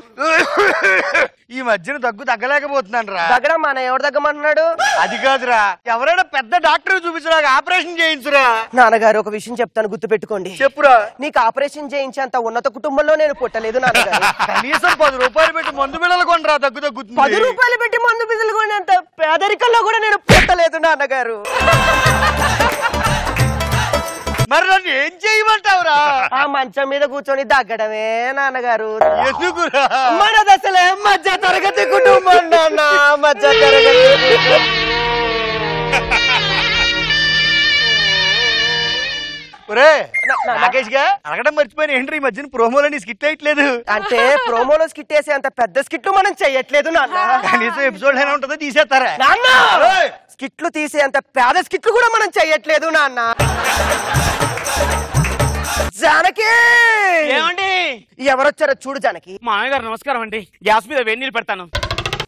ఈ మధ్యన దగ్గు తగ్గలేకపోతున్నాను రా. దగ్గడం మన ఎవరు తగ్గమంటున్నాడు? అది కాదురా, ఎవరైనా పెద్ద డాక్టర్ చూపించడానికి ఆపరేషన్ చేయించురా. నాన్నగారు ఒక విషయం చెప్తాను, గుర్తు పెట్టుకోండి. చెప్పురా. నీకు ఆపరేషన్ చేయించేంత ఉన్నత కుటుంబంలో నేను పుట్టలేదు నాన్నగారు. కనీసం 10 రూపాయలు పెట్టి మందు బిళ్ళలు కొనరా, దగ్గు తగ్గుతుంది. 10 రూపాయలు పెట్టి మందు బిళ్ళలు కొనేంత పేదరికంలో కూడా నేను పుట్టలేదు నాన్నగారు. మరి నన్ను ఏం చేయమంటావురా? ఆ మంచం మీద కూర్చొని దగ్గడమే నాన్నగారు. ఎందుకురా? మన దశలే మధ్య తరగతి కుటుంబం నాన్న, మధ్య తరగతి. నాగేష్ గా అడగడం మర్చిపోయిన ఏంటి ఈ మధ్యన ప్రోమోలో నీ స్కిట్ వేయట్లేదు? అంటే ప్రోమోలో స్కిట్ వేసే అంత పెద్ద స్కిట్లు మనం చెయ్యట్లేదు నాన్న. కనీసం ఎపిసోడ్ అయినా ఉంటుందో తీసేస్తారా నాన్న? స్కిట్లు తీసే అంత పేద స్కిట్లు కూడా మనం చెయ్యట్లేదు నాన్న. జానకి ఏమండి ఎవరొచ్చారో చూడు జానకి. మామయ్య గారు నమస్కారం అండి, గ్యాస్ మీద వేడి నీళ్ళు పెడతాను.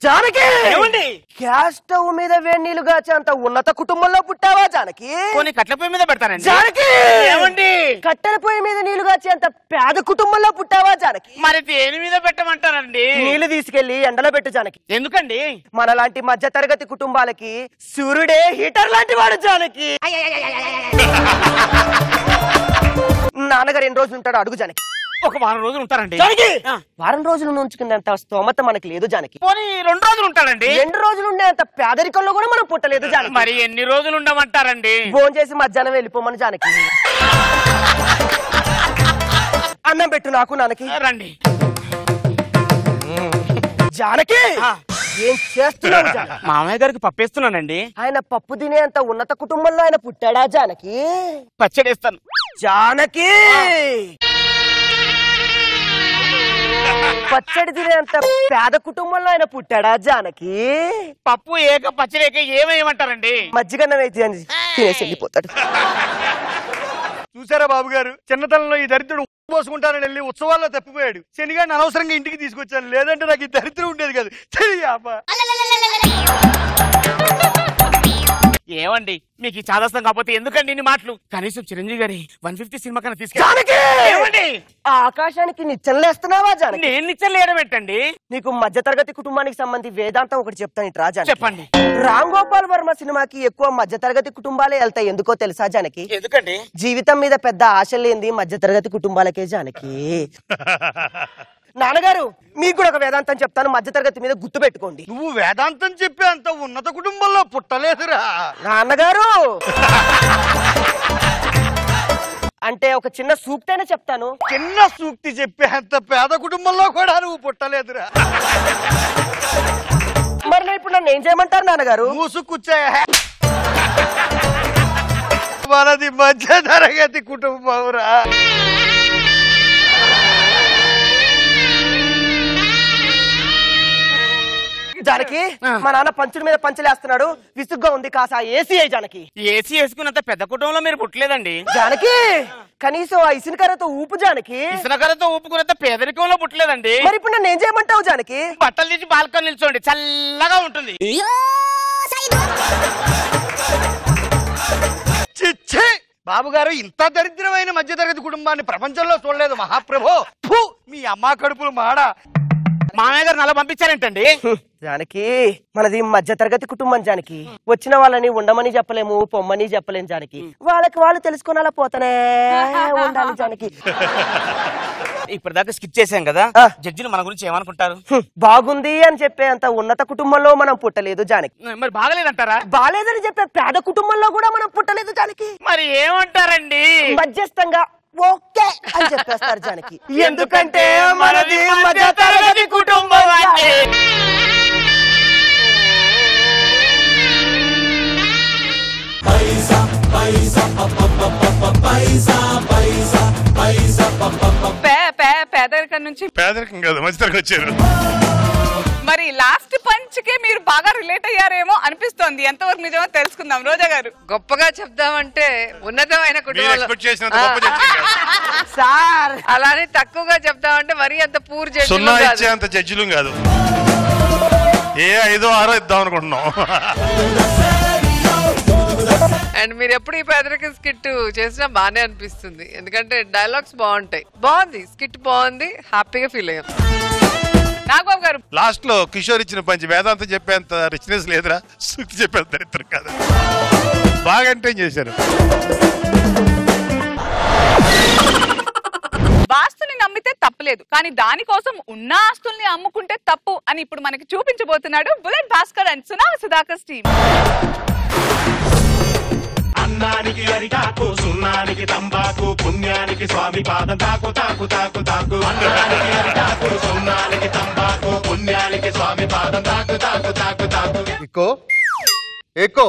జానకి ఏమండి గ్యాస్ స్టవ్ మీద వేడి నీళ్లు కాచేంత ఉన్నత కుటుంబంలో పుట్టావా జానకి? కొన్ని కట్ల పొయ్యి మీద పెడతానండి. జానకి ఏమండి కట్టెల పొయ్యి మీద నీళ్లు కాచేంత పేద కుటుంబంలో పుట్టావా జానకి? మరి దేని మీద పెట్టమంటారండి? నీళ్లు తీసుకెళ్లి ఎండలో పెట్టు జానకి. ఎందుకండి? మనలాంటి మధ్య తరగతి కుటుంబాలకి సూర్యుడే హీటర్ లాంటి వాడు జానకి. నాన్నగారు ఎన్ని రోజులు ఉంటాడో అడుగు జానకి. ఒక వారం రోజులు ఉంటారండి. వారం రోజులు ఉంచుకునేంత స్తోమత మనకి లేదు జానకి. 2 రోజులు ఉంటాడండి. 2 రోజులు ఉండేంత పేదరికంలో కూడా మనం పుట్టలేదు జానకి. మరి ఎన్ని రోజులు ఉండమంటారండి? భోజనం చేసి మధ్యాహ్నం వెళ్ళిపోమని జానకి. అన్నం పెట్టు నాకు నాన్నకి. రండి జానకి. ఏం చేస్తున్నావు జానకి? మామయ్య గారికి పప్పేస్తున్నానండి. ఆయన పప్పు తినేంత ఉన్నత కుటుంబంలో ఆయన పుట్టాడా జానకి? పచ్చడేస్తాను. జానకి పచ్చడి తినేంత పేద కుటుంబంలో ఆయన పుట్టాడా జానకి? పప్పు ఏక పచ్చడి ఏక ఏమేయమంటారండి? మజ్జిగన్నం అయితే అని తినేసి వెళ్ళిపోతాడు. చూసారా బాబు గారు, చిన్నతనంలో ఈ దరిద్రుడు పోసుకుంటానని వెళ్ళి ఉత్సవాల్లో తప్పిపోయాడు. శనిగారిని అనవసరంగా ఇంటికి తీసుకొచ్చాను, లేదంటే నాకు ఈ దరిద్రం ఉండేది కాదు. ఏమండి మీకు ఈ చాదస్తం కాకపోతే ఎందుకండి ఇన్ని మాటలు? కనీసం చిరంజీవి గారి 150 సినిమా కన్నా తీసుకెళ్ళండి. ఆకాశానికి నిచ్చెనలేస్తున్నావా జానకి? నేను నిచ్చెనలేయడం ఏంటండి? నీకు మధ్యతరగతి కుటుంబానికి సంబంధించి వేదాంతం ఒకటి చెప్తాను ఇట్రా జానకి. చెప్పండి. రామ్ గోపాల్ వర్మ సినిమాకి ఎక్కువ మధ్యతరగతి కుటుంబాలే వెళ్తాయి. ఎందుకో తెలుసా జానకి? ఎందుకండి? జీవితం మీద పెద్ద ఆశ లేనిది మధ్యతరగతి కుటుంబాలకే జానకి. నాన్నగారు మీకు కూడా ఒక వేదాంతం చెప్తాను, మధ్యతరగతి మీద గుర్తు పెట్టుకోండి. నువ్వు వేదాంతం చెప్పే అంత ఉన్నత కుటుంబంలో పుట్టలేదురా నాన్నగారు. అంటే ఒక చిన్న సూక్తైనా చెప్తాను. చిన్న సూక్తి చెప్పే అంత పేద కుటుంబంలో కూడా నువ్వు పుట్టలేదురా. మరి ఇప్పుడు నన్ను ఏం చేయమంటారు నాన్నగారు? మూసుకుచ్చా మనది మధ్య తరగతి కుటుంబం రా. జానకి మా నాన్న పంచుడి మీద పంచలేస్తున్నాడు, విసుగ్గా ఉంది, కాసా ఏసీ అయ్యి జానకి. ఏసీ వేసుకున్నంత పెద్ద కుటుంబంలో మీరు పుట్టలేదండి జానకి. కనీసం ఆ ఇసునకరతో ఊపు జానకి. ఇసునకరతో ఊపుకున్నంత పేదరికంలో పుట్టలేదండి. మరి ఇప్పుడు నన్ను ఏం చేయమంటావు జానకి? బట్టలు తీసి బాల్కనీ నిల్చోండి, చల్లగా ఉంటుంది. చిచ్చే బాబు గారు, ఇంత దరిద్రమైన మధ్యతరగతి కుటుంబాన్ని ప్రపంచంలో చూడలేదు మహాప్రభో. మీ అమ్మ కడుపులు మాడ. మామయ్య గారు నల్ల పంపించారేంటండి? జానకి మనది మధ్యతరగతి కుటుంబం జానకి. వచ్చిన వాళ్ళని ఉండమని చెప్పలేము, పొమ్మని చెప్పలేము జానకి. వాళ్ళకి వాళ్ళు తెలుసుకుని అలా పోతానే ఉండాలి జానకి. ఇప్పటిదాకా స్కిప్ చేశాం కదా, జడ్జిలు మన గురించి ఏమనుకుంటారు? బాగుంది అని చెప్పే అంత ఉన్నత కుటుంబంలో మనం పుట్టలేదు జానకి. మరి బాగలేదంటారా? బాలేదని చెప్పే పేద కుటుంబంలో కూడా మనం పుట్టలేదు జానకి. మరి ఏమంటారండి? మధ్యస్థంగా ఓకే అని చెప్పేస్తారు జానకి. ఎందుకంటే మనది మధ్యతరగతి కుటుంబం. పేదరికం నుంచి పేదరికం కాదు మధ్యతరగతి వచ్చారు. మరి లాస్ట్ పంచ్ కే మీరు బాగా రిలేట్ అయ్యారేమో అనిపిస్తోంది. ఎంతవరకు నిజమో తెలుసుకుందాం. రోజా గారు, గొప్పగా చెప్దామంటే ఉన్నతమైన కుటుంబంలో సార్, అలానే తక్కువగా చెప్దామంటే మరీ అంత పూర్ సున్నా ఇచ్చే అంత జడ్జిలు కాదు. ఏ 5, 6 ఇద్దాం అనుకుంటున్నాం. అండ్ మీరు ఎప్పుడు ఈ పేదరిక స్కిట్ చేసినా బానే అనిపిస్తుంది, ఎందుకంటే డైలాగ్స్ బాగుంటాయి. బాగుంది స్కిట్, బాగుంది, హ్యాపీగా ఫీల్ అయ్యాం. నాగబాబు గారు, లాస్ట్ లో కిషోర్ ఇచ్చిన పంచి వేదాంతం చెప్పేంత రిచ్నెస్ లేదురా, సూక్తి చెప్పేంత దరిద్రం కాదు. బాగా ఎంటర్టైన్ చేశారు. వాస్తుని నమ్మితే తప్పులేదు, కానీ దానికోసం ఉన్న ఆస్తుల్ని అమ్ముకుంటే తప్పు అని ఇప్పుడు మనకి చూపించబోతున్నాడు bullet Bhaskar and tsunami Sudhakar team. అన్నానికి అరిటాకు, సున్నానికి తంబాకు, పుణ్యానికి స్వామి పాదం తాకు తాకు తాకు తాకు. అన్నానికి అరిటాకు, సున్నానికి తంబాకు, పుణ్యానికి స్వామి పాదం తాకు తాకు తాకు తాకు. ఎక్కువ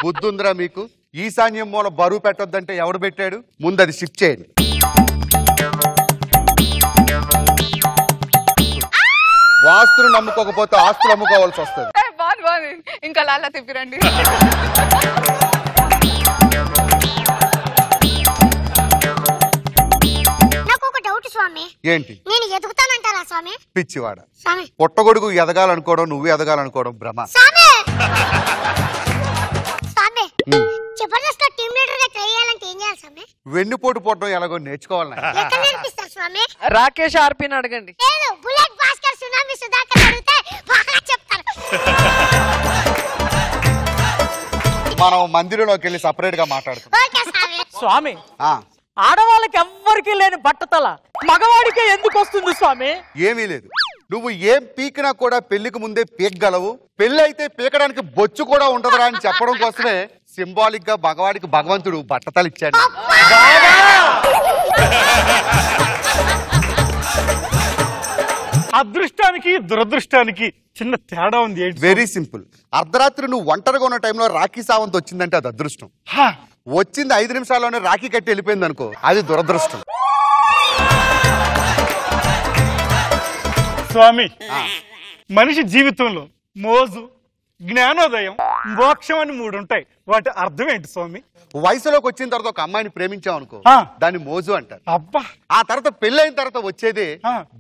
బుద్ధుందిరా మీకు? ఈశాన్యం మూల బరువు పెట్టొద్దంటే ఎవడు పెట్టాడు? ముందు అది షిఫ్ట్ చేయండి. వాస్తులు నమ్ముకోకపోతే ఆస్తులు అమ్ముకోవాల్సి వస్తుంది. ఇంకా లాలా తిప్పిరండి. నాకు ఒక డౌట్ స్వామి. ఏంటి? నేను ఎదుగుతానంటారా స్వామి? పిచ్చివాడ, స్వామి పొట్టగొడుగు ఎదగాలనుకోవడం, నువ్వు ఎదగాలనుకోవడం భ్రమ. స్వామి స్వామి జబర్దస్త్ లో టీమ్ లీడర్ గా ట్రై చేయాలంటే ఏం చేయాలి స్వామి? వెన్నుపోటు పోవడం ఎలాగో నేర్చుకోవాలి. ఎక్కడ నేర్పిస్తారు స్వామి? రాకేష్ ఆర్పిని అడగండి. లేదు, బుల్లెట్ భాస్కర్, సునామీ సుధాకర్ అడిగితే బాగా చెప్తారు. మనం మందిరంలోకి వెళ్ళి సపరేట్ గా మాట్లాడుతాం. స్వామి, ఆడవాళ్ళకి ఎవ్వరికి లేని బట్టతల మగవాడికే ఎందుకు వస్తుంది స్వామి? ఏమీ లేదు, నువ్వు ఏం పీకినా కూడా పెళ్లికి ముందే పీకగలవు. పెళ్లి అయితే పీకడానికి బొచ్చు కూడా ఉండదురా అని చెప్పడం కోసమే సింబాలిక్ గా మగవాడికి భగవంతుడు బట్టతలు ఇచ్చాడు. అదృష్టానికి దురదృష్టానికి చిన్న తేడా ఉంది. Very simple. అర్ధరాత్రి నువ్వు ఒంటరిగా ఉన్న టైంలో రాఖీ సావంత్ వచ్చిందంటే అది అదృష్టం. వచ్చింది 5 నిమిషాల్లోనే రాఖీ కట్టి వెళ్ళిపోయింది అనుకో, అది దురదృష్టం. స్వామి మనిషి జీవితంలో మోజు, జ్ఞానోదయం, మోక్షం అని 3 ఉంటాయి. వాటి అర్థం ఏంటి స్వామి? వయసులోకి వచ్చిన తర్వాత ఒక అమ్మాయిని ప్రేమించావు అనుకో, దాన్ని మోజు అంటారు. అబ్బా. ఆ తర్వాత పెళ్ళైన తర్వాత వచ్చేదే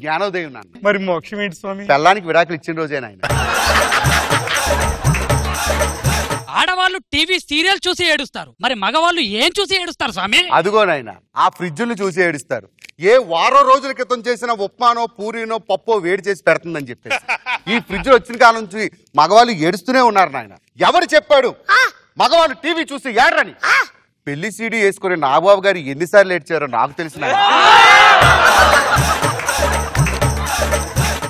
జ్ఞానోదయం నాన్న. మరి మోక్షం ఏంటి స్వామి? పెళ్ళానికి విడాకులు ఇచ్చిన రోజే నాయన. ఆడవాళ్ళు టీవీ సీరియల్ చూసి ఏడుస్తారు, మరి మగవాళ్ళు ఏం చూసి ఏడుస్తారు స్వామి? అదిగో నాయన, ఆ ఫ్రిడ్జ్ను చూసి ఏడుస్తారు. ఏ వారం రోజుల క్రితం చేసిన ఉప్మానో పూరీనో పప్పో వేడి చేసి పెడుతుందని చెప్పేసి ఈ ఫ్రిడ్జ్ వచ్చిన కాలం నుంచి మగవాళ్ళు ఏడుస్తూనే ఉన్నారు నాయన. ఎవరు చెప్పాడు మగవాళ్ళు టీవీ చూసి ఏడరని? పెళ్లి సీడీ వేసుకుని నాగబాబు గారు ఎన్నిసార్లు ఏడ్చారో నాకు తెలిసిన.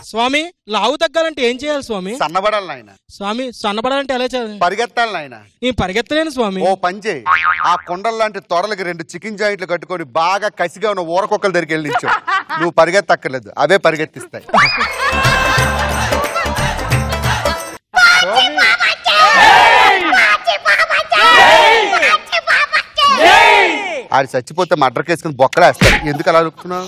స్వామి లావు తగ్గాలంటే ఏం చేయాలి స్వామి? సన్నబడాలి నాయన. స్వామి సన్నబడాలంటే ఎలా చేయాలి? పరిగెత్తాలి నాయన. నేను పరిగెత్తలేను స్వామి. ఓ పని చేయి, ఆ కొండల లాంటి తొడలకి 2 చికెన్ జాయింట్లు కట్టుకొని బాగా కసిగా ఉన్న ఊరకొక్కల దగ్గరికి వెళ్ళి నిల్చో. నువ్వు పరిగెత్తక్కర్లేదు, అవే పరిగెత్తిస్తాయి. ఆడి చచ్చిపోతే మర్డర్ కేసుకుని బొక్కలేస్తాడు. ఎందుకు అలా అడుగుతున్నావు?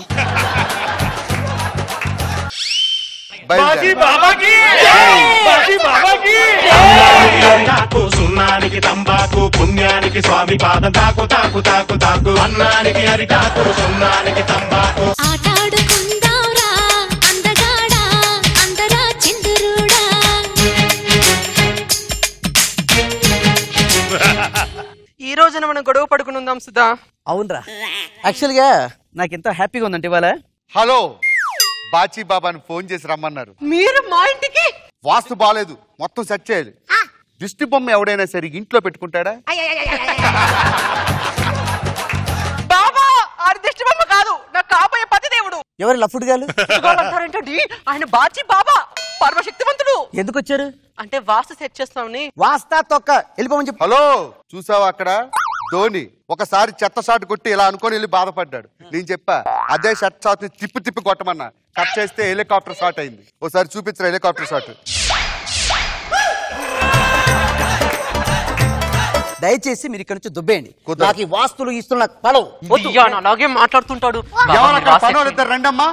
సున్నానికి తంబాకు, పుణ్యానికి స్వామి పాదం తాకు తాకు తాకు తాకు. అన్నానికి అరిటాకు, సున్నానికి తంబాకు. ఈ రోజున మనం గొడవ పడుకుని ఉందాం సుధా. అవునరా, యాక్చువల్ గా నాకు ఎంత హ్యాపీగా ఉందంటే ఇవాళ. హలో, బాచీ బాబాని ఫోన్ చేసి రమ్మన్నారు. మీరు మా ఇంటికి? వాస్తు బాలేదు, మొత్తం సెట్ చేయాలి. దిష్టి బొమ్మ ఎవడైనా సరే ఇంట్లో పెట్టుకుంటాడా? బాబా, ఆడి దిష్టి బొమ్మ కాదు, నాకు కాబోయే పతి దేవుడు. ఎవరు లఫుడ్ గారు? ఆయన బాచి బాబా పరమశక్తివంతుడు. ఎందుకు వచ్చారు? అంటే వాస్తు సెట్ చేస్తామని. వాస్తా తొక్క వెళ్ళిపోమని చెప్పు. హలో, చూసావా అక్కడ ధోని ఒకసారి చెత్త షాట్ కొట్టి ఇలా అనుకొని వెళ్ళి బాధపడ్డాడు. నేను చెప్పా అదే షర్ట్ షాట్ ని తిప్పి తిప్పి కొట్టమన్నా. కట్ చేస్తే హెలికాప్టర్ షాట్ అయింది. ఒకసారి చూపించరా హెలికాప్టర్ షాట్. దయచేసి మీరు ఇక్కడ నుంచి దుబ్బేయండి. నాకు ఈ వాస్తులు ఇస్తున్న పడవు. అలాగే మాట్లాడుతుంటాడు. ఇద్దరు రండమ్మా.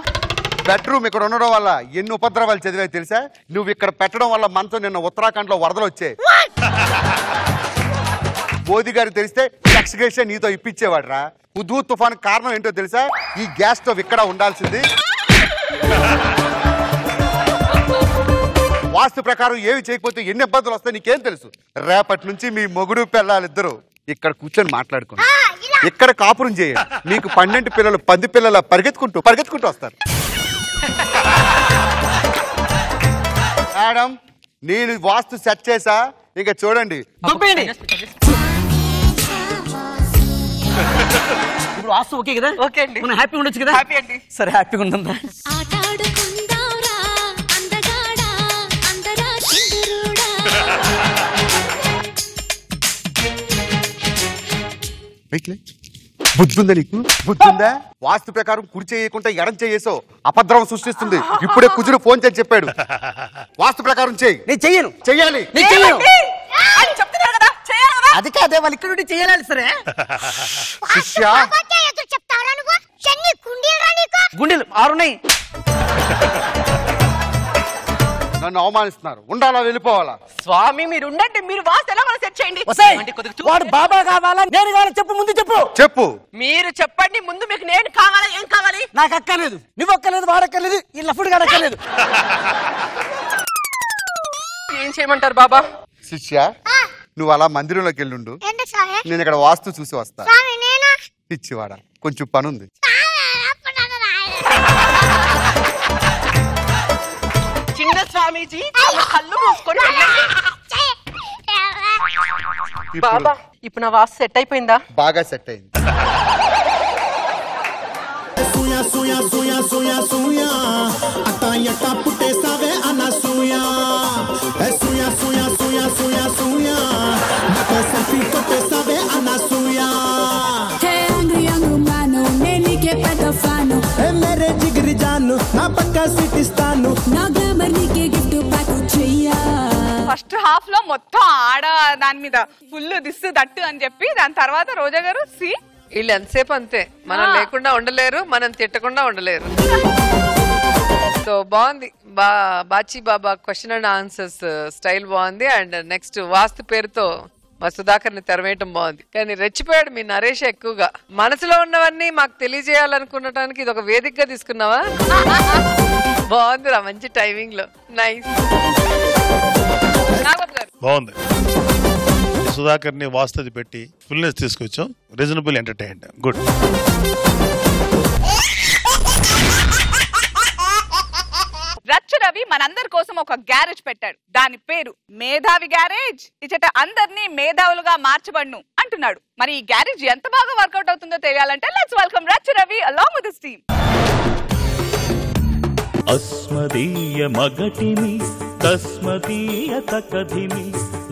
బెడ్రూమ్ ఇక్కడ ఉండడం వల్ల ఎన్ని ఉపద్రవాలు చదివాయి తెలుసా? నువ్వు ఇక్కడ పెట్టడం వల్ల మనతో నిన్న ఉత్తరాఖండ్ లో వరదలు వచ్చాయి. మోదీ గారు తెలిస్తే ఎక్స్గ్రేషన్ నీతో ఇప్పించేవాడు రా. హుద్హు తుఫాన్ కారణం ఏంటో తెలుసా? ఈ గ్యాస్ స్టవ్ ఇక్కడ ఉండాల్సింది. వాస్తు ప్రకారం ఏమి చేయకపోతే ఎన్ని ఇబ్బందులు వస్తాయి నీకేం తెలుసు? రేపటి నుంచి మీ మొగుడు పిల్లలిద్దరు ఇక్కడ కూర్చొని మాట్లాడుకున్నారు. ఇక్కడ కాపురం చేయండి. మీకు 12 పిల్లలు 10 పిల్లల పరిగెత్తుకుంటూ వస్తారు. మేడం, నేను వాస్తు సెట్ చేసా, ఇంకా చూడండి. ఇప్పుడు వాస్తు ఓకే కదా? ఓకే అండి. మనం హ్యాపీగా ఉండొచ్చు కదా? హ్యాపీ అండి. సరే, హ్యాపీగా ఉందా? బుద్ధుందా నీకు? బుద్ధుందా? వాస్తు ప్రకారం కుడి చేయకుండా ఎడం చేయేసో అపద్రవం సృష్టిస్తుంది. ఇప్పుడే కుజుడు ఫోన్ చేసి చెప్పాడు. వాస్తు ప్రకారం చెయ్యి. నేను చెయ్యను. చెయ్యాలి. అది కాదే, వాళ్ళు ఇక్కడ నుండి చెయ్యాలి. సరే శిష్య, గుండెలు 6 ఉన్నాయి. నన్ను అవమానిస్తున్నారు. ఉండాలా వెళ్ళిపోవాలా? స్వామి మీరు ఉండండి, మీరు వాస్తు ఎలా సెట్ చేయండి. వాడు బాబా కావాలా నేను కావాలా చెప్పు, ముందు చెప్పు. మీరు చెప్పండి ముందు, మీకు నేను కావాలా? ఏం కావాలి? నాకు అక్కర్లేదు, నువ్వు అక్కర్లేదు, వాడక్కర్లేదు, ఈ లఫుడ్ గారు అక్కర్లేదు. ఏం చేయమంటారు బాబా? శిష్య, నువ్వు అలా మందిరంలోకి వెళ్ళుండు, నేను ఇక్కడ వాస్తు చూసి వస్తా. పిచ్చివాడా, కొంచెం పనుంది. చిన్న స్వామీజీ కళ్ళు మూసుకొని బాబా, ఇప్పుడు నా వాస్తు సెట్ అయిపోయిందా? బాగా సెట్ అయింది. సూయా సూయా సూయా సూయా సూయా అట్టా ఎట్టా పుట్టేసావే అనసూయా. సూయా సూయా సూయా సూయా సూయా నాతో సెల్ఫీ కొట్టేసావే అనసూయా. మేరే జిగిరి జాను నా పక్కా సీట్ ఇస్తాను. ఫస్ట్ హాఫ్ లో మొత్తం ఆడ దాని మీద ఫుల్ దిస్సు దట్టు అని చెప్పి, దాని తర్వాత రోజా గారు సి వీళ్ళు ఎంతసేపు అంతే, మనం లేకుండా ఉండలేరు, మనం తిట్టకుండా ఉండలేరు. సో బాగుంది. బాచి బాబా క్వశ్చన్ అండ్ ఆన్సర్స్ స్టైల్ బాగుంది. అండ్ నెక్స్ట్ వాస్తు పేరుతో మా సుధాకర్ ని తెరవేయటం బాగుంది. కానీ రెచ్చిపోయాడు మీ నరేష్ ఎక్కువగా. మనసులో ఉన్నవన్నీ మాకు తెలియజేయాలనుకున్నటానికి ఇది ఒక వేదికగా తీసుకున్నావా? బాగుందిరా, మంచి టైమింగ్ లో. నైస్. బాగుంది. సుధాకర్ ని వాస్తది పెట్టి ఫుల్నెస్ తీసుకొచ్చాం. Reasonable entertained. గుడ్. రచ్చ రవి మనందరి కోసం ఒక గ్యారేజ్ పెట్టాడు. దాని పేరు మేధావి గ్యారేజ్. ఇచ్చట అందరినీ మేధావులుగా మార్చబడును అంటున్నాడు. మరి ఈ గ్యారేజ్ ఎంత బాగా వర్కౌట్ అవుతుందో తెలియాలంటే let's welcome Racha Ravi along with his team. అస్మదీయ మగటిమి తస్మదీయ తకధిమి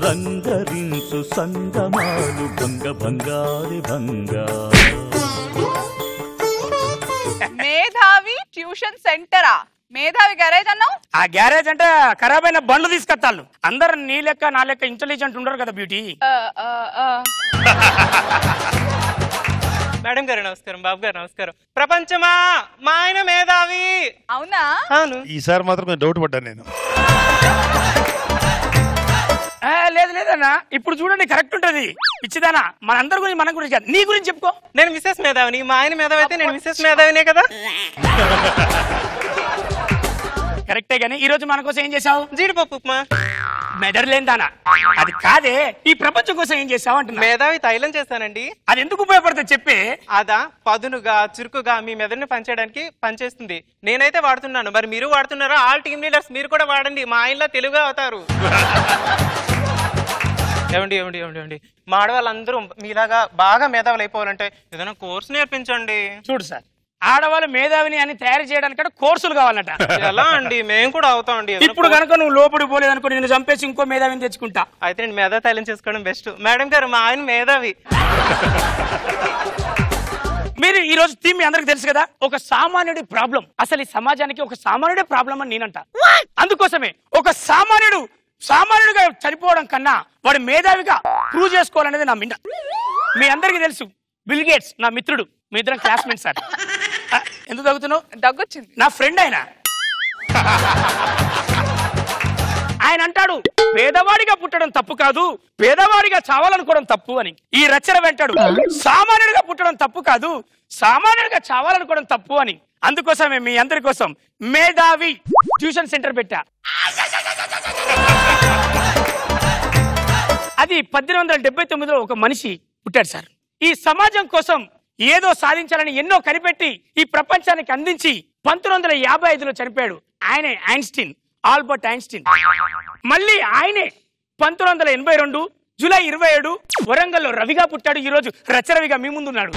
రంగరించు సంగమాలు భంగ భంగారి భంగా. మేధావి ట్యూషన్ సెంటరా? మేధావి గ్యారేజ్ అన్నావు? ఆ గ్యారేజ్ అంటే ఖరాబ్ అయిన బండ్లు తీసుకొస్తాళ్ళు. అందరు నీ లెక్క నా లెక్క ఇంటెలిజెంట్ ఉండరు కదా బ్యూటీ. మేడం గారు నమస్కారం. బాబు గారు నమస్కారం. ప్రపంచమా మా ఆయన మేధావి. అవునా? అవును. ఈసారి మాత్రం డౌట్ పడ్డాను నేను. లేదు లేదన్నా, ఇప్పుడు చూడండి కరెక్ట్ ఉంటది. పిచ్చిదానా, మనందరి గురించి మన గురించి కాదు, నీ గురించి చెప్పుకో. నేను మిసెస్ మేధావిని, మా ఆయన మేధావి అయితే నేను మిసెస్ మేధావినే కదా. కరెక్టే. గానీ ఈ రోజు మన కోసం ఏం చేసావు? జీడిపప్పు ఉప్మా. మెదర్లేందానా? అది కాదే, ఈ ప్రపంచం కోసం ఏం చేసావు అంటున్నా. మేధావి తైలం చేస్తానండి. అది ఎందుకు ఉపయోగపడుతుంది చెప్పే? అదా పదునుగా చురుకుగా మీ మెదడుని పనిచేయడానికి పనిచేస్తుంది. నేనైతే వాడుతున్నాను, మరి మీరు వాడుతున్నారా? ఆల్ టీమ్ లీడర్స్ మీరు కూడా వాడండి, మా ఆయనలో తెలుగుగా అవుతారు. ఏమండి ఏమండి ఏమండి ఏమండి మా ఆడవాళ్ళందరూ మీలాగా బాగా మేధావులు అయిపోవాలంటే ఏదైనా కోర్సు నేర్పించండి. చూడు సార్, ఆడవాళ్ళు మేధావిని అని తయారు చేయడానికి కోర్సులు కావాలట. ఎలా అండి? మేము కూడా అవుతామండి. ఇప్పుడు కనుక నువ్వు లోపలికి పోలేదనుకో, నేను చంపేసి ఇంకో మేధావిని తెచ్చుకుంటా. అయితే నేను మేధావి తైలం చేసుకోవడం బెస్ట్. మేడం గారు మా ఆయన మేధావి. మీరు ఈ రోజు థీమ్ మీ అందరికి తెలుసు కదా, ఒక సామాన్యుడి ప్రాబ్లం. అసలు ఈ సమాజానికి ఒక సామాన్యుడే ప్రాబ్లం అని నేనంట. అందుకోసమే ఒక సామాన్యుడిగా చనిపోవడం కన్నా వాడు మేధావిగా ప్రూవ్ చేసుకోవాలనేది నా మిన్న. మీ అందరికీ తెలుసు, బిల్ గేట్స్ నా మిత్రుడు, మీ ఇద్దరం క్లాస్మేట్ సార్. ఎందుకు దగ్గుతున్నావు? దగ్గొచ్చింది. నా ఫ్రెండ్ ఆయన అంటాడు, పేదవాడిగా పుట్టడం తప్పు కాదు, పేదవాడిగా చావాలనుకోవడం తప్పు అని. ఈ రచన వెంటాడు, సామాన్యుడిగా పుట్టడం తప్పు కాదు, సామాన్యుడిగా చావాలనుకోవడం తప్పు అని. అందుకోసమే మీ అందరి కోసం మేధావి ట్యూషన్ సెంటర్ పెట్టా. అది 1879లో ఒక మనిషి పుట్టాడు సార్. ఈ సమాజం కోసం ఏదో సాధించాలని ఎన్నో కనిపెట్టి ఈ ప్రపంచానికి అందించి 1955లో చనిపోయాడు. ఆయనే ఐన్స్టీన్, ఆల్బర్ట్ ఐన్స్టీన్. మళ్ళీ ఆయనే 1982 జూలై 27 వరంగల్లో రవిగా పుట్టాడు. ఈ రోజు రచరవిగా మీ ముందున్నాడు.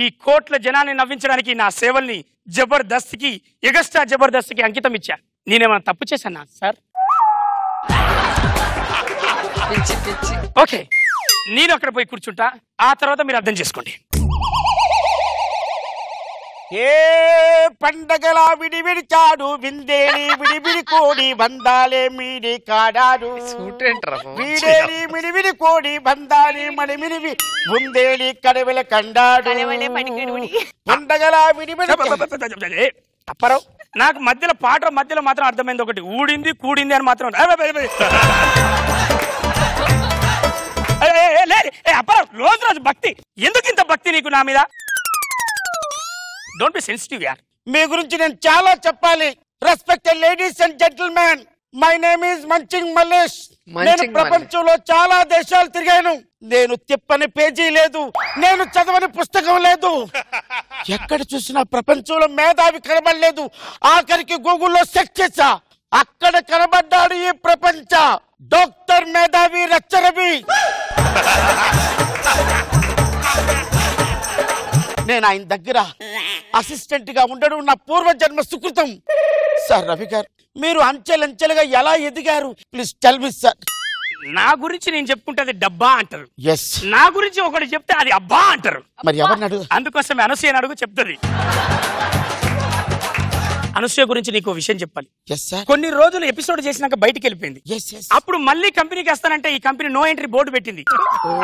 ఈ కోట్ల జనాన్ని నవ్వించడానికి నా సేవల్ని జబర్దస్త్కి, ఎగస్ట్రా జబర్దస్త్కి అంకితం ఇచ్చా. నేనేమన్నా తప్పు చేశానా సార్? ఓకే, నేను అక్కడ పోయి కూర్చుంటా, ఆ తర్వాత మీరు అర్థం చేసుకోండి. ఏ పండగల విడివిడిచాడు విందేని విడివిడి కోడి బందాలే మీడి కాడాడు. వీడేని మిడివిడి కోడి బందాలి మడిమిడివి ఉందేని కడవెల కండాడు. పండగల విడివిడి అప్పరావు. నాకు మధ్యలో మాత్రం అర్థమైంది ఒకటి, ఊడింది కూడింది అని మాత్రం. అప్పరావు, రోజు భక్తి. ఎందుకు ఇంత భక్తి నీకు నా మీద? డోంట్ బి సెన్సిటివ్ యార్. మీ గురించి నేను చాలా చెప్పాలి. Respected ladies and gentlemen, my name is మంచింగ్ మల్లేష్. నేను ప్రపంచంలో చాలా దేశాలు తిరిగాను. నేను తిప్పని పేజీ లేదు, నేను చదవని పుస్తకం లేదు. ఎక్కడ చూసినా ప్రపంచంలో మేధావి కనబడలేదు. ఆఖరికి గూగుల్లో సెర్చ్ చేశా, అక్కడ కనబడ్డాడు ఈ ప్రపంచ డాక్టర్ మేధావి రచ్చరవి. నేను ఆయన దగ్గర అసిస్టెంట్ గా ఉండడం నా పూర్వజన్మ సుకృతం. సార్ రవి గారు, మీరు అంచెలంచెలుగా ఎలా ఎదిగారు? Please tell me sir. నా గురించి నేను చెప్పుకుంటే డబ్బా అంటారు, నా గురించి ఒకటి చెప్తే అది అబ్బా అంటారు. మరి ఎవరిని అడుగు? అందుకోసమే అనసూయని అడుగు, చెప్తుంది. అనసూయ గురించి నీకు విషయం చెప్పాలి. కొన్ని రోజులు ఎపిసోడ్ చేసినాక బయటికి వెళ్ళిపోయింది. అప్పుడు మళ్ళీ కంపెనీకి వస్తానంటే ఈ కంపెనీ నో ఎంట్రీ బోర్డు పెట్టింది.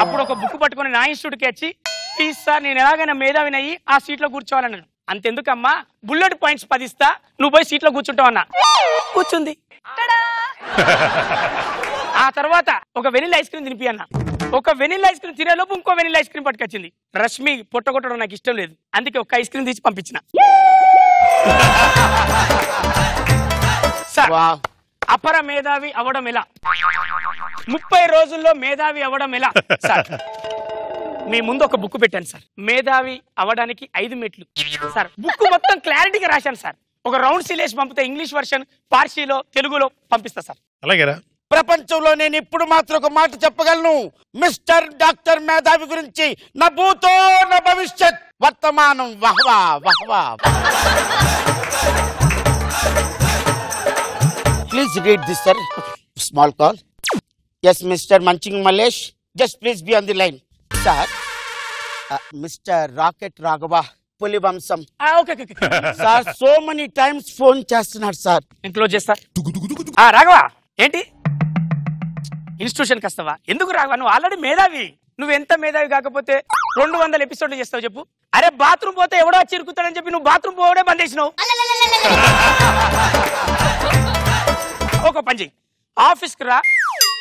అప్పుడు ఒక బుక్ పట్టుకుని నా ఇన్స్టిట్యూట్ కి వచ్చి ప్లీజ్ సార్ నేను ఎలాగైనా మేధావిని అయ్యి ఆ సీట్ లో కూర్చోవాలన్నాడు. అంతెందుకమ్మా బుల్లెట్ పాయింట్స్ 10 ఇస్తా నువ్వు పోయి సీట్ లో కూర్చుంటావు అన్నా. కూర్చుంది. ఆ తర్వాత ఒక వెనిలా ఐస్ క్రీమ్ తినిపి అన్న. ఒక వెనిలా ఐస్ క్రీమ్ తినేలోపు ఇంకో వెనిలా ఐస్ క్రీమ్ పట్టుకొచ్చింది. రష్మి పొట్టగొట్టడం నాకు ఇష్టం లేదు, అందుకే ఒక ఐస్ క్రీమ్ తీసి పంపించిన. సార్ అపర మేధావి అవడం ఎలా, 30 రోజుల్లో మేధావి అవడం ఎలా సార్? మీ ముందు ఒక బుక్ పెట్టాను సార్, మేధావి అవడానికి 5 మెట్లు సార్. బుక్ మొత్తం క్లారిటీగా రాశాను సార్. ఒక రౌండ్ సీలేసి పంపితే ఇంగ్లీష్ వర్షన్ పార్సీలో తెలుగులో పంపిస్తా సార్. అలాగేరా. ప్రపంచంలో నేను ఇప్పుడు మాత్రం ఒక మాట చెప్పగలను. మిస్టర్ డాక్టర్ మేధావి గురించి నా భూతో నా భవిష్యత్ వర్తమానం వహ్వా వహ్వా. Please read this sir. Small call. Yes mister munching Mallesh, just please be on the line. Sir mister rocket Raghava పులివంశం sir so many times phone చేస్తున్నాడు సార్. ఇంట్లో చేస్తా. రాఘవ ఏంటి ఇన్స్టిట్యూషన్కి వస్తావా? ఎందుకు రాఘవ? నువ్వు ఆల్రెడీ మేధావి. నువ్వు ఎంత మేధావి కాకపోతే 200 ఎపిసోడ్లు చేస్తావు చెప్పు? అరే బాత్రూమ్ పోతే ఎవడో చిరుకుతాడని చెప్పి నువ్వు బాత్రూమ్ పోవడే బంద్ చేసినావు. ఒక పని చెయ్యి, ఆఫీస్కి రా,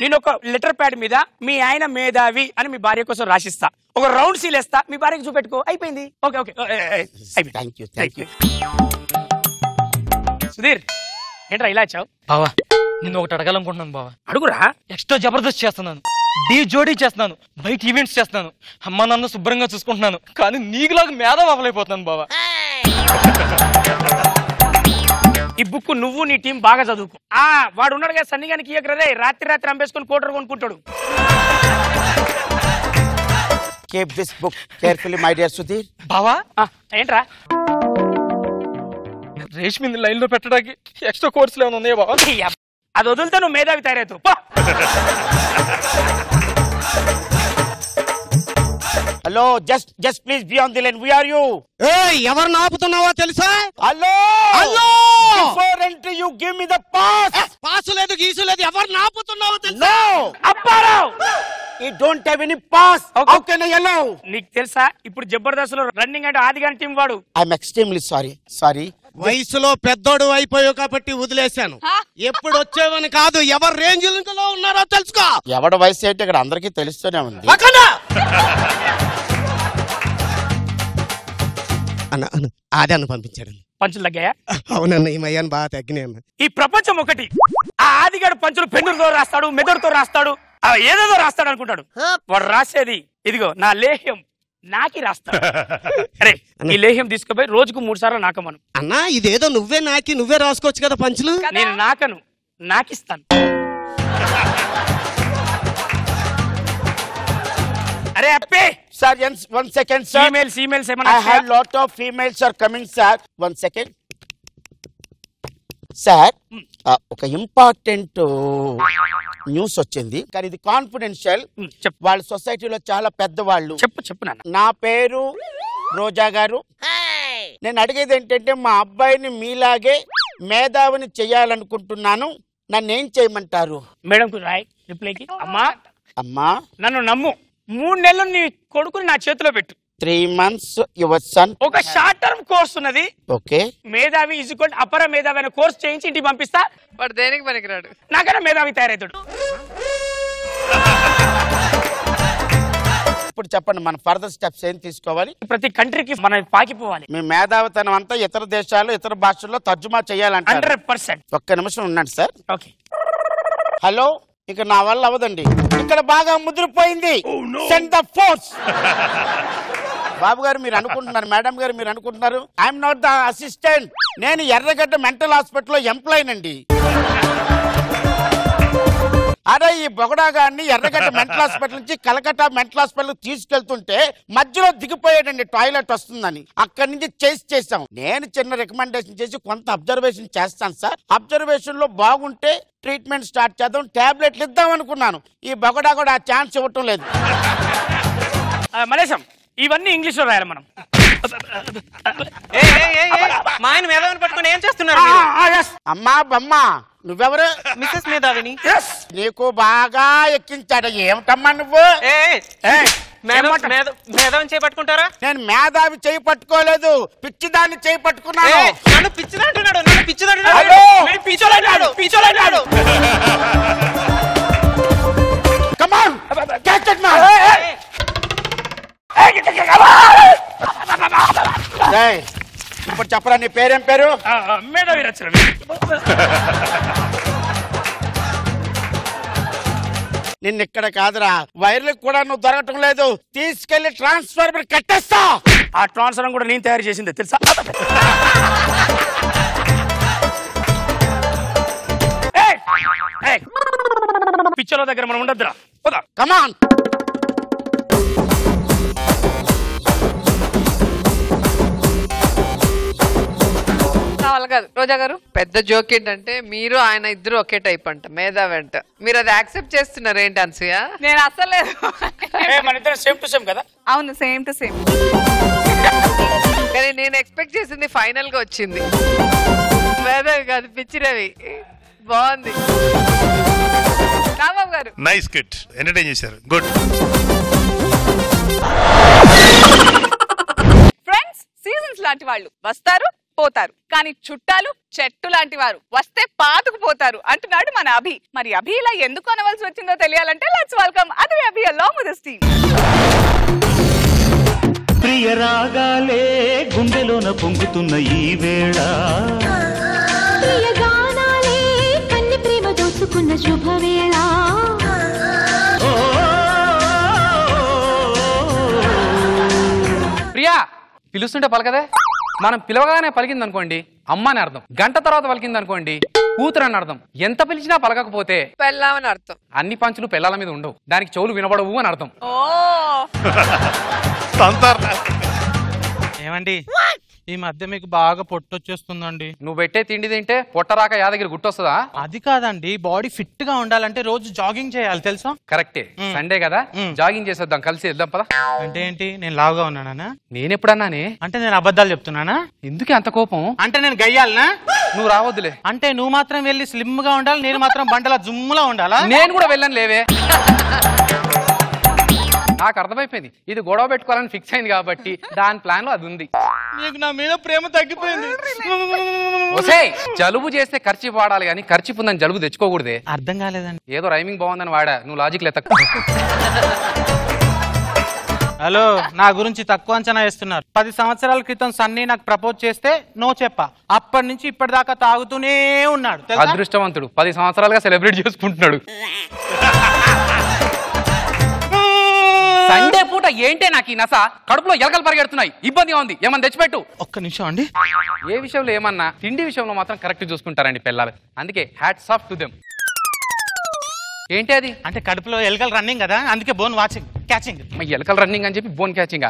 నేను ఒక లెటర్ ప్యాడ్ మీద మీ ఆయన మేధావి అని మీ భార్య కోసం రాసిస్తా, ఒక రౌండ్ సీల్ వేస్తా, మీ భార్యకి చూపెట్టుకో, అయిపోయింది. ఓకే ఓకే సుధీర్ ఏంట్రా ఇలా వచ్చావు? బావా నిన్ను ఒకటి అడగాలనుకుంటున్నాను బావా. అడుగురా. ఎక్స్ట్రా జబర్దస్త్ చేస్తున్నాను, డీ జోడీ చేస్తున్నాను, బయట ఈవెంట్స్ చేస్తున్నాను, అమ్మ నాన్న శుభ్రంగా చూసుకుంటున్నాను, కానీ నీకులాగా మేధావి అవ్వలేకపోతున్నాను బావా. ఈ బుక్ నువ్వు నీ టీం బాగా చదువుకో. వాడు ఉన్నాడు కదా సన్నిగానికి ఇయ్యకరే, రాత్రి అంబేసుకొని quarter కొనుక్కుంటాడు. Keep this book carefully, my dear Sudhir. బావా ఏంట్రా? రేష్మిని లైన్ లో పెట్టడానికి ఎక్స్ట్రా కోర్సులు ఏమైనా ఉన్నాయా బావా? అది వదిలితే నువ్వు మేధావి తయారవుతావు. Hello, just please be on the line. We are you? ఎవరిని ఆపుతున్నావో తెలుసా? Hello hello, before entry you give me the pass. Pass లేదు గీసు లేదు, ఎవరిని ఆపుతున్నావో తెలుసా? No Apparao, you don't have any pass. How can I allow? నీకు తెలుసా ఇప్పుడు జబర్దస్త్ లో రన్నింగ్ అంటే ఆదిగాని టీం వాడు. I am extremely sorry. వయసులో పెద్దోడు అయిపోయావు కాబట్టి వదిలేశాను. ఎప్పుడు వచ్చేవని కాదు, ఎవరు రేంజ్ లో ఉన్నారో తెలుసుకో. ఎవడ వయసు ఏంటి ఇక్కడ అందరికీ తెలుస్తూనే ఉంది. ఆదాన్ని పంపించాడు. పంచులు తగ్గాయా? అవునన్న, ఈ మయ్యాన్ని బాగా తగ్గినాయి అన్న. ఈ ప్రపంచం ఒకటి. ఆ ఆదిగాడు పంచులు పెన్నులతో రాస్తాడు, మెదడుతో రాస్తాడు, ఏదేదో రాస్తాడు అనుకుంటాడు. వాడు రాసేది ఇదిగో నా లేహ్యం నాకి రాస్తాడు. అరే ఈ లేహ్యం తీసుకుపోయి రోజుకు 3 సార్లు నాకమను. అన్నా ఇదేదో నువ్వే రాసుకోవచ్చు కదా పంచులు. నేను నాకను, నాకిస్తాను. అరే అప్పే sir, one second sir. Females I have lot of females are coming sir. One second sir. ఒక ఇంపార్టెంట్ న్యూస్ వచ్చింది, కానీ ఇది కాన్ఫిడెన్షియల్. వాళ్ళ సొసైటీలో చాలా పెద్దవాళ్ళు. చెప్పు నాన్న. నా పేరు రోజా గారు. నేను అడిగేది ఏంటంటే మా అబ్బాయిని మీలాగే మేధావిని చేయాలనుకుంటున్నాను, నన్ను ఏం చేయమంటారు? మేడం రాయ్ రిప్లైకి. అమ్మా నన్ను నమ్ము, 3 నెలలు నీ కొడుకుని నా చేతిలో పెట్టు. 3 months యువర్ సన్. ఒక షార్ట్ టర్మ్ కోర్స్ ఉన్నది. ఓకే, మేధావి ఈజ్వల్ అపర మేధావి అనే కోర్స్ చేయించి ఇంటికి పంపిస్తా. వాడు దేనికి పనికిరాడు, నాకన్నా మేధావి తయారవుతాడు. ఇప్పుడు చెప్పండి మన ఫర్దర్ స్టెప్స్ ఏం తీసుకోవాలి? ప్రతి కంట్రీకి మనం పాకిపోవాలి. మీ మేధావితనం అంతా ఇతర దేశాలు ఇతర భాషల్లో తర్జుమా చేయాలంటే 100%. ఒక్క నిమిషం ఉన్నాడు సార్. ఓకే. హలో, ఇక నా వల్ల అవదండి, ఇక్కడ బాగా ముదిరిపోయింది. Send the force. బాబు గారు మీరు అనుకుంటున్నారు, మేడం గారు మీరు అనుకుంటున్నారు, ఐఎమ్ నాట్ ద అసిస్టెంట్. నేను ఎర్రగడ్డ మెంటల్ హాస్పిటల్లో ఎంప్లాయ్ నండి. అరే ఈ బొగడా గారిని ఎర్రగడ్డ మెంటల్ హాస్పిటల్ నుంచి కలకత్తా మెంటల్ హాస్పిటల్ తీసుకెళ్తుంటే మధ్యలో దిగిపోయాడండి, టాయిలెట్ వస్తుందని. అక్కడి నుంచి చేసాం. నేను చిన్న రికమెండేషన్ చేసి కొంత అబ్జర్వేషన్ చేస్తాను సార్. అబ్జర్వేషన్ లో బాగుంటే ట్రీట్మెంట్ స్టార్ట్ చేద్దాం, టాబ్లెట్లు ఇద్దాం అనుకున్నాను. ఈ బొగడా కూడా ఆ ఛాన్స్ ఇవ్వటం లేదు. మలేశం ఇవన్నీ ఇంగ్లీష్ లో రాయాలి మనం. మా ఆయన మేధావిని పట్టుకుని ఏం చేస్తున్నారు అమ్మా బమ్మ నువ్వెవరు? మిస్సెస్ మేధావిని. నీకు బాగా ఎక్కించాడు. ఏమిటమ్మా నువ్వు? మేధావిని చేయి పట్టుకుంటారా? నేను మేధావి చేయి పట్టుకోలేదు, పిచ్చిదాన్ని చేయి పట్టుకున్నాను. నన్ను పిచ్చిదంటున్నాడు, నన్ను పిచ్చిదంటున్నాడు. Come on, catch it man. ఇప్పుడు చెప్పరా నీ పేరేం పేరు? మేధావి రచరవి. నిన్న ఇక్కడ కాదురా, వైర్లకు కూడా నువ్వు దొరకటం లేదు. తీసుకెళ్లి ట్రాన్స్ఫార్మర్ కట్టేస్తా. ఆ ట్రాన్స్ఫార్మర్ కూడా నేను తయారు చేసిందే తెలుసా? పిచ్చర్ల దగ్గర మనం ఉండద్దురా. కమాన్. కాదు రోజా గారు, పెద్ద జోక్ ఏంటంటే మీరు ఆయన ఇద్దరు ఒకే టైప్ అంట, మేధావి అంట. మీరు అది యాక్సెప్ట్ చేస్తున్నారు ఏంటి అనసూయ? నేను అసలు మన ఇద్దరు సేమ్ టు సేమ్ కదా? అవును, సేమ్ టు సేమ్. కానీ నేను ఎక్స్పెక్ట్ చేసింది ఫైనల్ గా వచ్చింది. మేధావి కాదు, పిచ్చి రవి. బాగుంది. రాంబాబు గారు నైస్ కిట్, ఎంటర్టైన్ చేశారు. గుడ్. ఫ్రెండ్స్ సీజన్స్ లాంటి వాళ్ళు వస్తారు పోతారు, కానీ చుట్టాలు చెట్టు లాంటి వారు వస్తే పాతుకుపోతారు అంటున్నాడు మన అభి. మరి అభి ఇలా ఎందుకు అనవలసి వచ్చిందో తెలియాలంటే let's welcome other Abhi along with his team. ప్రియ రాగాలే గుండెలోన పొంగుతున్న ఈ వేళ, ప్రియ గానాలే కన్ని ప్రేమ దోచుకున్న శుభవేళ. ప్రియా పిలుస్తుంటే పలకదే. మనం పిలవగానే పలికింది అనుకోండి అమ్మ అని అర్థం, గంట తర్వాత పలికింది అనుకోండి కూతురు అని అర్థం. ఎంత పిలిచినా పలకకపోతే పెళ్ళామని అర్థం. అన్ని పంచులు పెళ్ళాల మీద ఉండవు, దానికి చెవులు వినబడవు అని అర్థం. ఏమండి ఈ మధ్య మీకు బాగా పొట్టొచ్చేస్తుందండి. నువ్వు పెట్టే తిండి తింటే పొట్టరాక యాదగిరి గుట్టొస్తుందా? అది కాదండి, బాడీ ఫిట్ గా ఉండాలంటే రోజు జాగింగ్ చేయాలి తెలుసా? కరెక్టే, సండే కదా జాగింగ్ చేసేద్దాం, కలిసి వెళ్దాం పదా. అంటే ఏంటి, నేను లావుగా ఉన్నానా? నేను ఎప్పుడన్నానే? అంటే నేను అబద్ధాలు చెప్తున్నానా? ఎందుకే అంత కోపం? అంటే నేను గయ్యాలనా? నువ్వు రావద్దులే. అంటే నువ్వు మాత్రం వెళ్ళి స్లిమ్ గా ఉండాలి, నేను మాత్రం బండలా జుమ్ములా ఉండాలా? నేను కూడా వెళ్ళను లేవే. నాకు అర్థమైపోయింది, ఇది గొడవ పెట్టుకోవాలని ఫిక్స్ అయింది కాబట్టి దాని ప్లాన్ లో అది ఉంది. నీకు నా మీద ప్రేమ తగ్గిపోయింది. జలుబు చేస్తే ఖర్చు వాడాలి కానీ ఖర్చు ఉందని జలుబు తెచ్చుకోకూడదే. అర్థం కాలేదండి. ఏదో రైమింగ్ బాగుందని వాడా, నువ్వు లాజిక్ లెక్క. హలో, నా గురించి తక్కువ అంచనా వేస్తున్నారు. 10 సంవత్సరాల క్రితం సన్నీ నాకు ప్రపోజ్ చేస్తే నో చెప్పా. అప్పటి నుంచి ఇప్పటిదాకా తాగుతూనే ఉన్నాడు. అదృష్టవంతుడు, 10 సంవత్సరాలుగా సెలబ్రేట్ చేసుకుంటున్నాడు. సండే పూట ఏంటే నాకు ఈ నస, కడుపులో ఎలకలు పరిగెడుతున్నాయి, ఇబ్బందిగా ఉంది, ఏమన్నా తెచ్చిపెట్టు. ఒక్క నిమిషం అండి. ఏ విషయంలో ఏమన్నా, తిండి విషయంలో మాత్రం కరెక్ట్ చూసుకుంటారండి పిల్లలు, అందుకే హ్యాట్స్ ఆఫ్ టు దెమ్. ఏంటి అది? అంటే కడుపులో ఎలకలు రన్నింగ్ కదా, అందుకే బోన్ వాచింగ్ క్యాచింగ్. ఎలకలు రన్నింగ్ అని చెప్పి బోన్ క్యాచింగ్.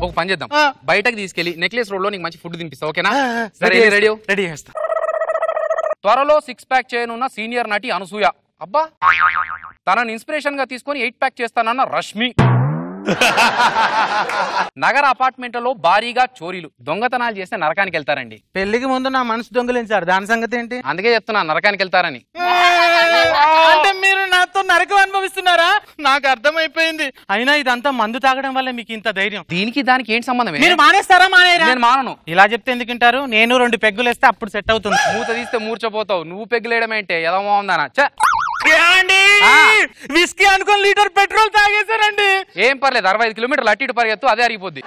ఒక పని చేద్దాం, బయటకు తీసుకెళ్లి నెక్లెస్ రోడ్ లో నీకు మంచి ఫుడ్ తినిపిస్తా, ఓకేనా? సరే, రెడీ చేస్తా. త్వరలో 6 ప్యాక్ చేయనున్న సీనియర్ నటి అనసూయ. అబ్బా, తనని ఇన్స్పిరేషన్ గా తీసుకొని 8 ప్యాక్ చేస్తానన్న రష్మి. నగర అపార్ట్మెంట్లలో భారీగా చోరీలు, దొంగతనాలు చేస్తే నరకానికి వెళ్తారండి. పెళ్లికి ముందు నా మనసు దొంగలించారు, దాని సంగతి ఏంటి? అందుకే చెప్తున్నా నరకానికి వెళ్తారని. అంటే మీరు నాతో నరకం అనుభవిస్తున్నారా? నాకు అర్థమైపోయింది. అయినా ఇదంతా మందు తాగడం వల్ల మీకు ఇంత ధైర్యం. దీనికి దానికి ఏంటి సంబంధం? మీరు మానేస్తారా? మానేరా? నేను మానను. ఇలా చెప్తే ఎందుకు వింటారు? నేను 2 పెగ్గులు వేస్తే అప్పుడు సెట్ అవుతుంది. మూత తీస్తే మూర్చపోతావు, నువ్వు పెగ్గులేయడం ఏంటే ఎలా బాగుందానా? విస్కీ అనుకుని లీటర్ పెట్రోల్ తాగేశారండి. ఏం పర్లేదు, 65 కిలోమీటర్లు అటు ఇటు పరిగెత్తు, అదే అరిగిపోద్ది.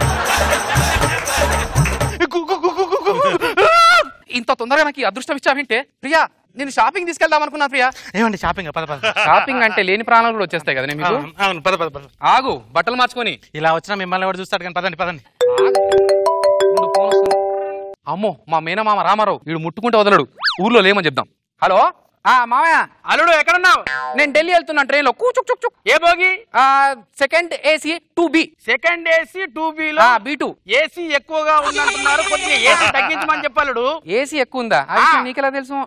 ఇంత తొందరగా నాకు అదృష్టం ఇచ్చావంటే ప్రియా, నేను షాపింగ్ తీసుకెళ్దాం అనుకున్నా. ప్రియా, ఏమండి షాపింగ్? షాపింగ్ అంటే లేని ప్రాణాలు కూడా వచ్చేస్తాయి కదా మీకు. అవును, పద. ఆగు, బట్టలు మార్చుకొని. ఇలా వచ్చినా మిమ్మల్ని ఎవరు చూస్తాడు కానీ పదండి. అమ్మో, మా మేనమామ రామారావు, వీడు ముట్టుకుంటే వదలడు, ఊర్లో లేమని చెప్దాం. హలో మామయ్య, అల్లుడు ఎక్కడున్నావు? నేను ఢిల్లీ వెళ్తున్నా ట్రైన్ లో. కూచుక్. ఏ bogie? Second AC 2B. Second AC 2B లో B2. ఏసీ ఎక్కువగా ఉందంటున్నారు, కొద్దిగా ఏసీ తగ్గించమని చెప్పాలడు. ఏసీ ఎక్కువ ఉందా? నీకెలా తెలుసు?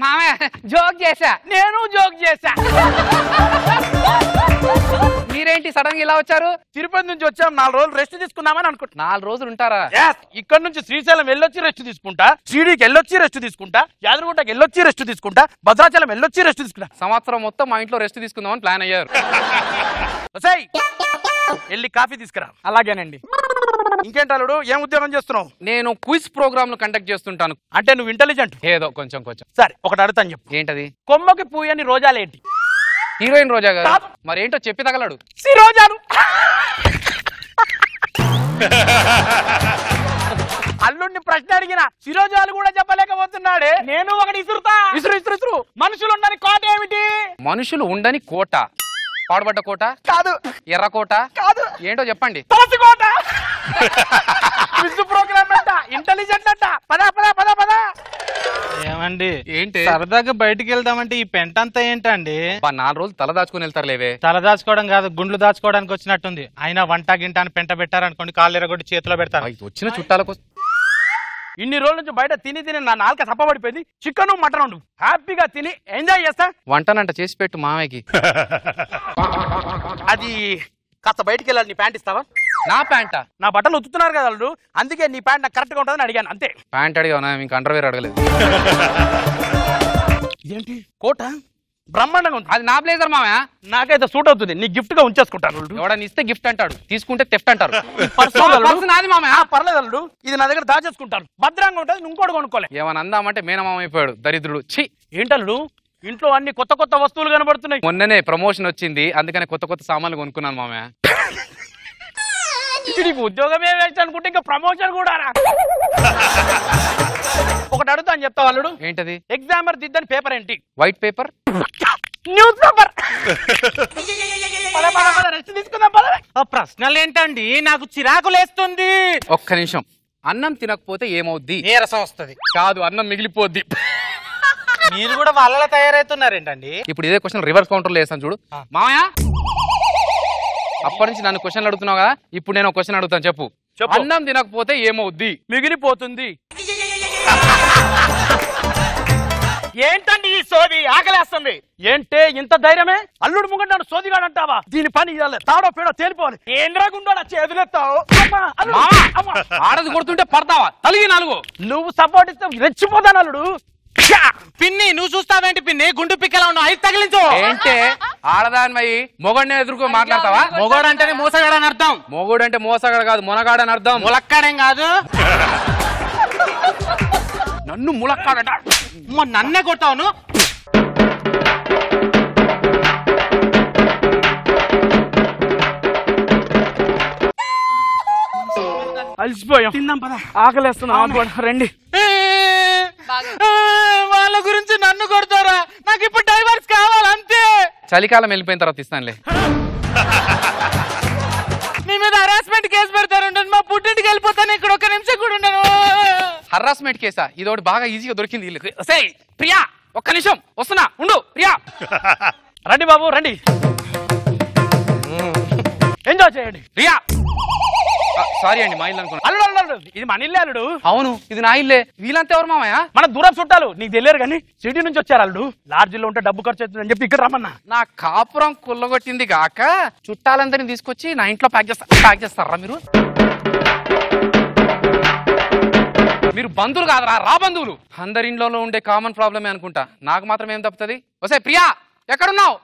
మామయ్య జోక్ చేశా. నేను జోక్ చేశా. మీరేంటి సడన్ గా ఇలా వచ్చారు? తిరుపతి నుంచి వచ్చాం, 4 రోజులు రెస్ట్ తీసుకుందామని అనుకుంటున్నా. 4 రోజులు ఉంటారా? ఇక్కడ నుంచి శ్రీశైలం వెళ్ళొచ్చి రెస్ట్ తీసుకుంటా, షిరిడీకి వెళ్ళొచ్చి రెస్ట్ తీసుకుంటా, యాదగిరిగుట్టకి వెళ్ళొచ్చి రెస్ట్ తీసుకుంటా, భద్రాచలం వెళ్ళొచ్చి రెస్ట్ తీసుకుంటా. సంవత్సరం మొత్తం మా ఇంట్లో రెస్ట్ తీసుకుందామని ప్లాన్ అయ్యారు. వెళ్ళి కాఫీ తీసుకురా. అలాగేనండి. ఇంకేంటాడు, ఏం ఉద్యోగం చేస్తున్నావు? నేను క్విజ్ ప్రోగ్రామ్ కండక్ట్ చేస్తుంటాను. అంటే నువ్వు ఇంటెలిజెంట్? ఏదో కొంచెం. సరే ఒకటి అడుగుతాను చెప్పు. ఏంటది? కొమ్మకి పూయని రోజాలేంటి? హీరోయిన్ రోజా గారు. మరి ఏంటో చెప్పి తగలడు. రోజాలు. అల్లుడిని ప్రశ్న అడిగిన శిరోజాలు కూడా చెప్పలేకపోతున్నాడే. నేను ఒకటి ఇసురుతా. ఇసురు. మనుషులు ఉండని కోట ఏమిటి? మనుషులు ఉండని కోట. పాడుబడ్డ కోట కాదు. ఎర్రకోట కాదు. ఏంటో చెప్పండి. తులసి కోట. క్విజ్ ప్రోగ్రామ్ అంట, ఇంటెలిజెంట్ అంట. పద. ఏమండి ఏంటి సరదాగా బయటికి వెళ్దామంటే ఈ పెంట అంతా ఏంటండి? 4 రోజులు తల దాచుకుని వెళ్తారు లేవే. తల దాచుకోవడం కాదు, గుండ్లు దాచుకోవడానికి వచ్చినట్టుంది. అయినా వంట గింట అని పెంట పెట్టారనుకోండి, కాళ్ళు ఎరగొట్టి చేతిలో పెడతారు. వచ్చిన చుట్టాలకు ఇన్ని రోజుల నుంచి బయట తిని నా నాలుక తప్పబడిపోయింది. చికెన్ మటన్ ఉండు, హ్యాపీగా తిని ఎంజాయ్ చేస్తా. వంటనంట చేసి పెట్టు మామయ్యకి. అది కాస్త బయటికి వెళ్ళాలి. నీ ప్యాంట్ ఇస్తావా? నా ప్యాంటా? నా బట్టలు ఉతుకుతున్నారు కదా వాళ్ళు, అందుకే నీ ప్యాంట్ నాకు కరెక్ట్ గా ఉంటుందని అడిగాను అంతే. ప్యాంట్ అడిగా, ఇంకా అండర్వేర్ అడగలేదు. ఇదేంటి కోట బ్రహ్మాండంగా ఉంది. అది నా బ్లేజర్ మామయ్య, నాకైతే సూట్ అవుతుంది. నీ గిఫ్ట్ గా ఉంచేసుకుంటాను. ఎవడని ఇస్తే గిఫ్ట్ అంటాడు, తీసుకుంటే తెఫ్ట్ అంటారు. నాది మామయ్య. పర్లేదు అల్లుడు, ఇది నా దగ్గర దాచేసుకుంటాను. భద్రంగా ఉంటుంది, ఇంకోటి కొనుక్కోలే. ఏమని అందామంటే మేనమామ అయిపోయాడు దరిద్రుడు. ఛీ, ఏంటల్లుడు ఇంట్లో అన్ని కొత్త వస్తువులు కనబడుతున్నాయి. మొన్ననే ప్రమోషన్ వచ్చింది, అందుకని కొత్త సామాన్లు కొనుక్కున్నాను మామయ్య. నీకు ఉద్యోగమే వేస్ట్ అనుకుంటే ఇంకా ప్రమోషన్ కూడా. ఒకటి అడుగుతా అని చెప్తావు అల్లుడు. ఏంటది? ఎగ్జామర్ దిద్దని పేపర్ ఏంటి? White paper. News paper. Rest తీసుకుందాం. ప్రశ్నలు ఏంటండి, నాకు చిరాకు లేస్తుంది. ఒక్క నిమిషం. అన్నం తినకపోతే ఏమవుద్ది? నీరసం వస్తుంది. కాదు, అన్నం మిగిలిపోద్ది. మీరు కూడా వాళ్ళ తయారవుతున్నారేంటండి? ఇప్పుడు ఇదే క్వశ్చన్ రివర్స్ కౌంటర్ లో వేస్తాను చూడు మామయ్య. అప్పటి నుంచి నన్ను క్వశ్చన్ అడుగుతున్నావు కదా, ఇప్పుడు నేను క్వశ్చన్ అడుగుతాను. చెప్పు. అన్నం తినకపోతే ఏమవుద్ది? మిగిలిపోతుంది. ఏంటండి ఈ సోది? ఆకలేస్తుంది. ఏంటే ఇంత ధైర్యమే? అల్లుడు ముంగంటే నన్ను సోదిగాడు అంటావా? దీని పని తాడో పేడో తేలిపోవాలి. ఏంద్రాగుండా చేతులెత్తావు? ఆడది కొడుతుంటే పడతావా? తలిగి 4. నువ్వు సపోర్ట్ ఇస్తే రెచ్చిపోతాను అల్లుడు. పిన్ని నువ్వు చూస్తావేంటి పిన్ని? గుండు పిక్కలా ఉన్నావు, ఐదు తగిలించు. ఏంటే ఆడదానిమై మొగడిని ఎదుర్కో మాట్లాడతావా? మొగోడు అంటేనే మోసగాడని అర్థం. మొగోడు అంటే మోసగాడు కాదు, మునగాడని అర్థం. ములక్కాడేం కాదు. నన్ను ములక్కాడట. నన్నే కొడతావును. అలసిపోయాం, తిందాం పద. ఆకలేస్తున్నా, రండి. వాళ్ళ గురించి నన్ను కొడతారా? నాకు ఇప్పుడు డైవర్స్ కావాలంతే. చలికాలం వెళ్ళిపోయిన తర్వాత ఇస్తానులే. మీ మీద హరాస్మెంట్ కేసు పెడతారంటే మా పుట్టింటికి వెళ్ళిపోతాను. ఇక్కడ 1 నిమిషం కూడా ఉండను. హరాస్మెంట్ కేసా? ఇదోటి బాగా ఈజీగా దొరికింది వీళ్ళకి. ప్రియా 1 నిమిషం వస్తున్నా, ఉండు. ప్రియా రండి బాబు రండి, ఎంజాయ్ చేయండి. ప్రియా సారీ అండి, మా ఇల్లు అనుకున్నా. అల్లుడు ఇది మన ఇల్లే అల్లుడు. అవును, ఇది నా ఇల్లే. వీళ్ళంతా ఎవరు మామయ్య? మన దూరం చుట్టాలు, నీకు తెలియరు కానీ సిటీ నుంచి వచ్చారు అల్లుడు. లాడ్జిలో ఉంటే డబ్బు ఖర్చు అవుతుంది అని చెప్పి ఇక్కడ రమ్మన్నా. నా కాపురం కుల్లగొట్టింది కాక చుట్టాలందరినీ తీసుకొచ్చి నా ఇంట్లో ప్యాక్ చేస్తారా మీరు? మీరు బంధువులు కాదరా, రా బంధువులు. అందరి ఇంట్లో ఉండే కామన్ ప్రాబ్లమే అనుకుంటా. నాకు మాత్రం ఏం తప్పుతుంది? వసే ప్రియా ఎక్కడున్నావు?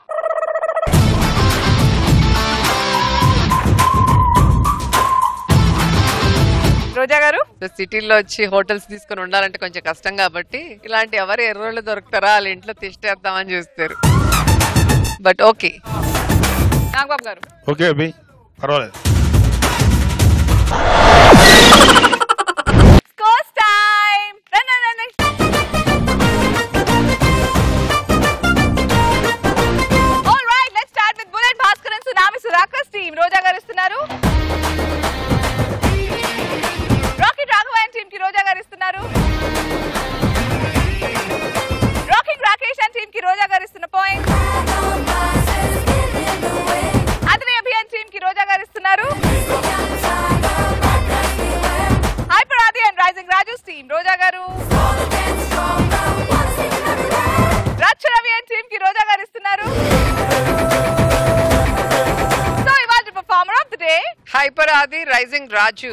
రోజా గారు, సిటీలో వచ్చి హోటల్స్ తీసుకుని ఉండాలంటే కొంచెం కష్టం కాబట్టి ఇలాంటి ఎవరు ఎర్రోళ్ళు దొరుకుతారా వాళ్ళ ఇంట్లో తిష్టేద్దామని చూస్తారు. But okay. నాగబాబు గారు ఓకే అభి, పర్వాలేదు. Scores time. All right, let's start with bullet Bhaskar and tsunami Sudhakar's team. Roja గారు ఇస్తున్నారు. రాకెట్ రాఘవన్ టీమ్ కి రోజా గారు ఇస్తున్నారు. రాకింగ్ రాకేష్ అండ్ టీమ్ కి రోజా గారు ఇస్తున్న పాయింట్. అదనే అభియాన్ టీమ్ కి రోజా గారు ఇస్తున్నారు. ఆది రైజింగ్ రాజు.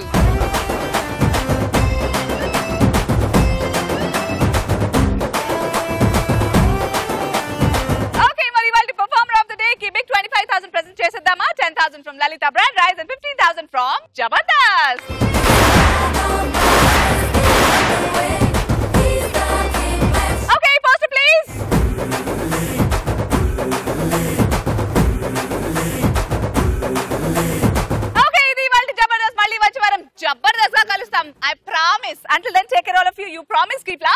ఓకే, మరి వాళ్ళ పర్ఫార్మర్ ఆఫ్ ద డే కి బిగ్ 25,000 ప్రెజెంట్ చేసేద్దామా? 10,000 from Lalitha brand rice and 15,000 from Jabardasth. Okay, poster please. Okay, ఇది వాళ్ళ జబర్దస్త్. మళ్ళీ వచ్చే వారం జబర్దస్త్ గా కలుస్తాం. I promise. Until then, take care all of you. You promise, keep laughing.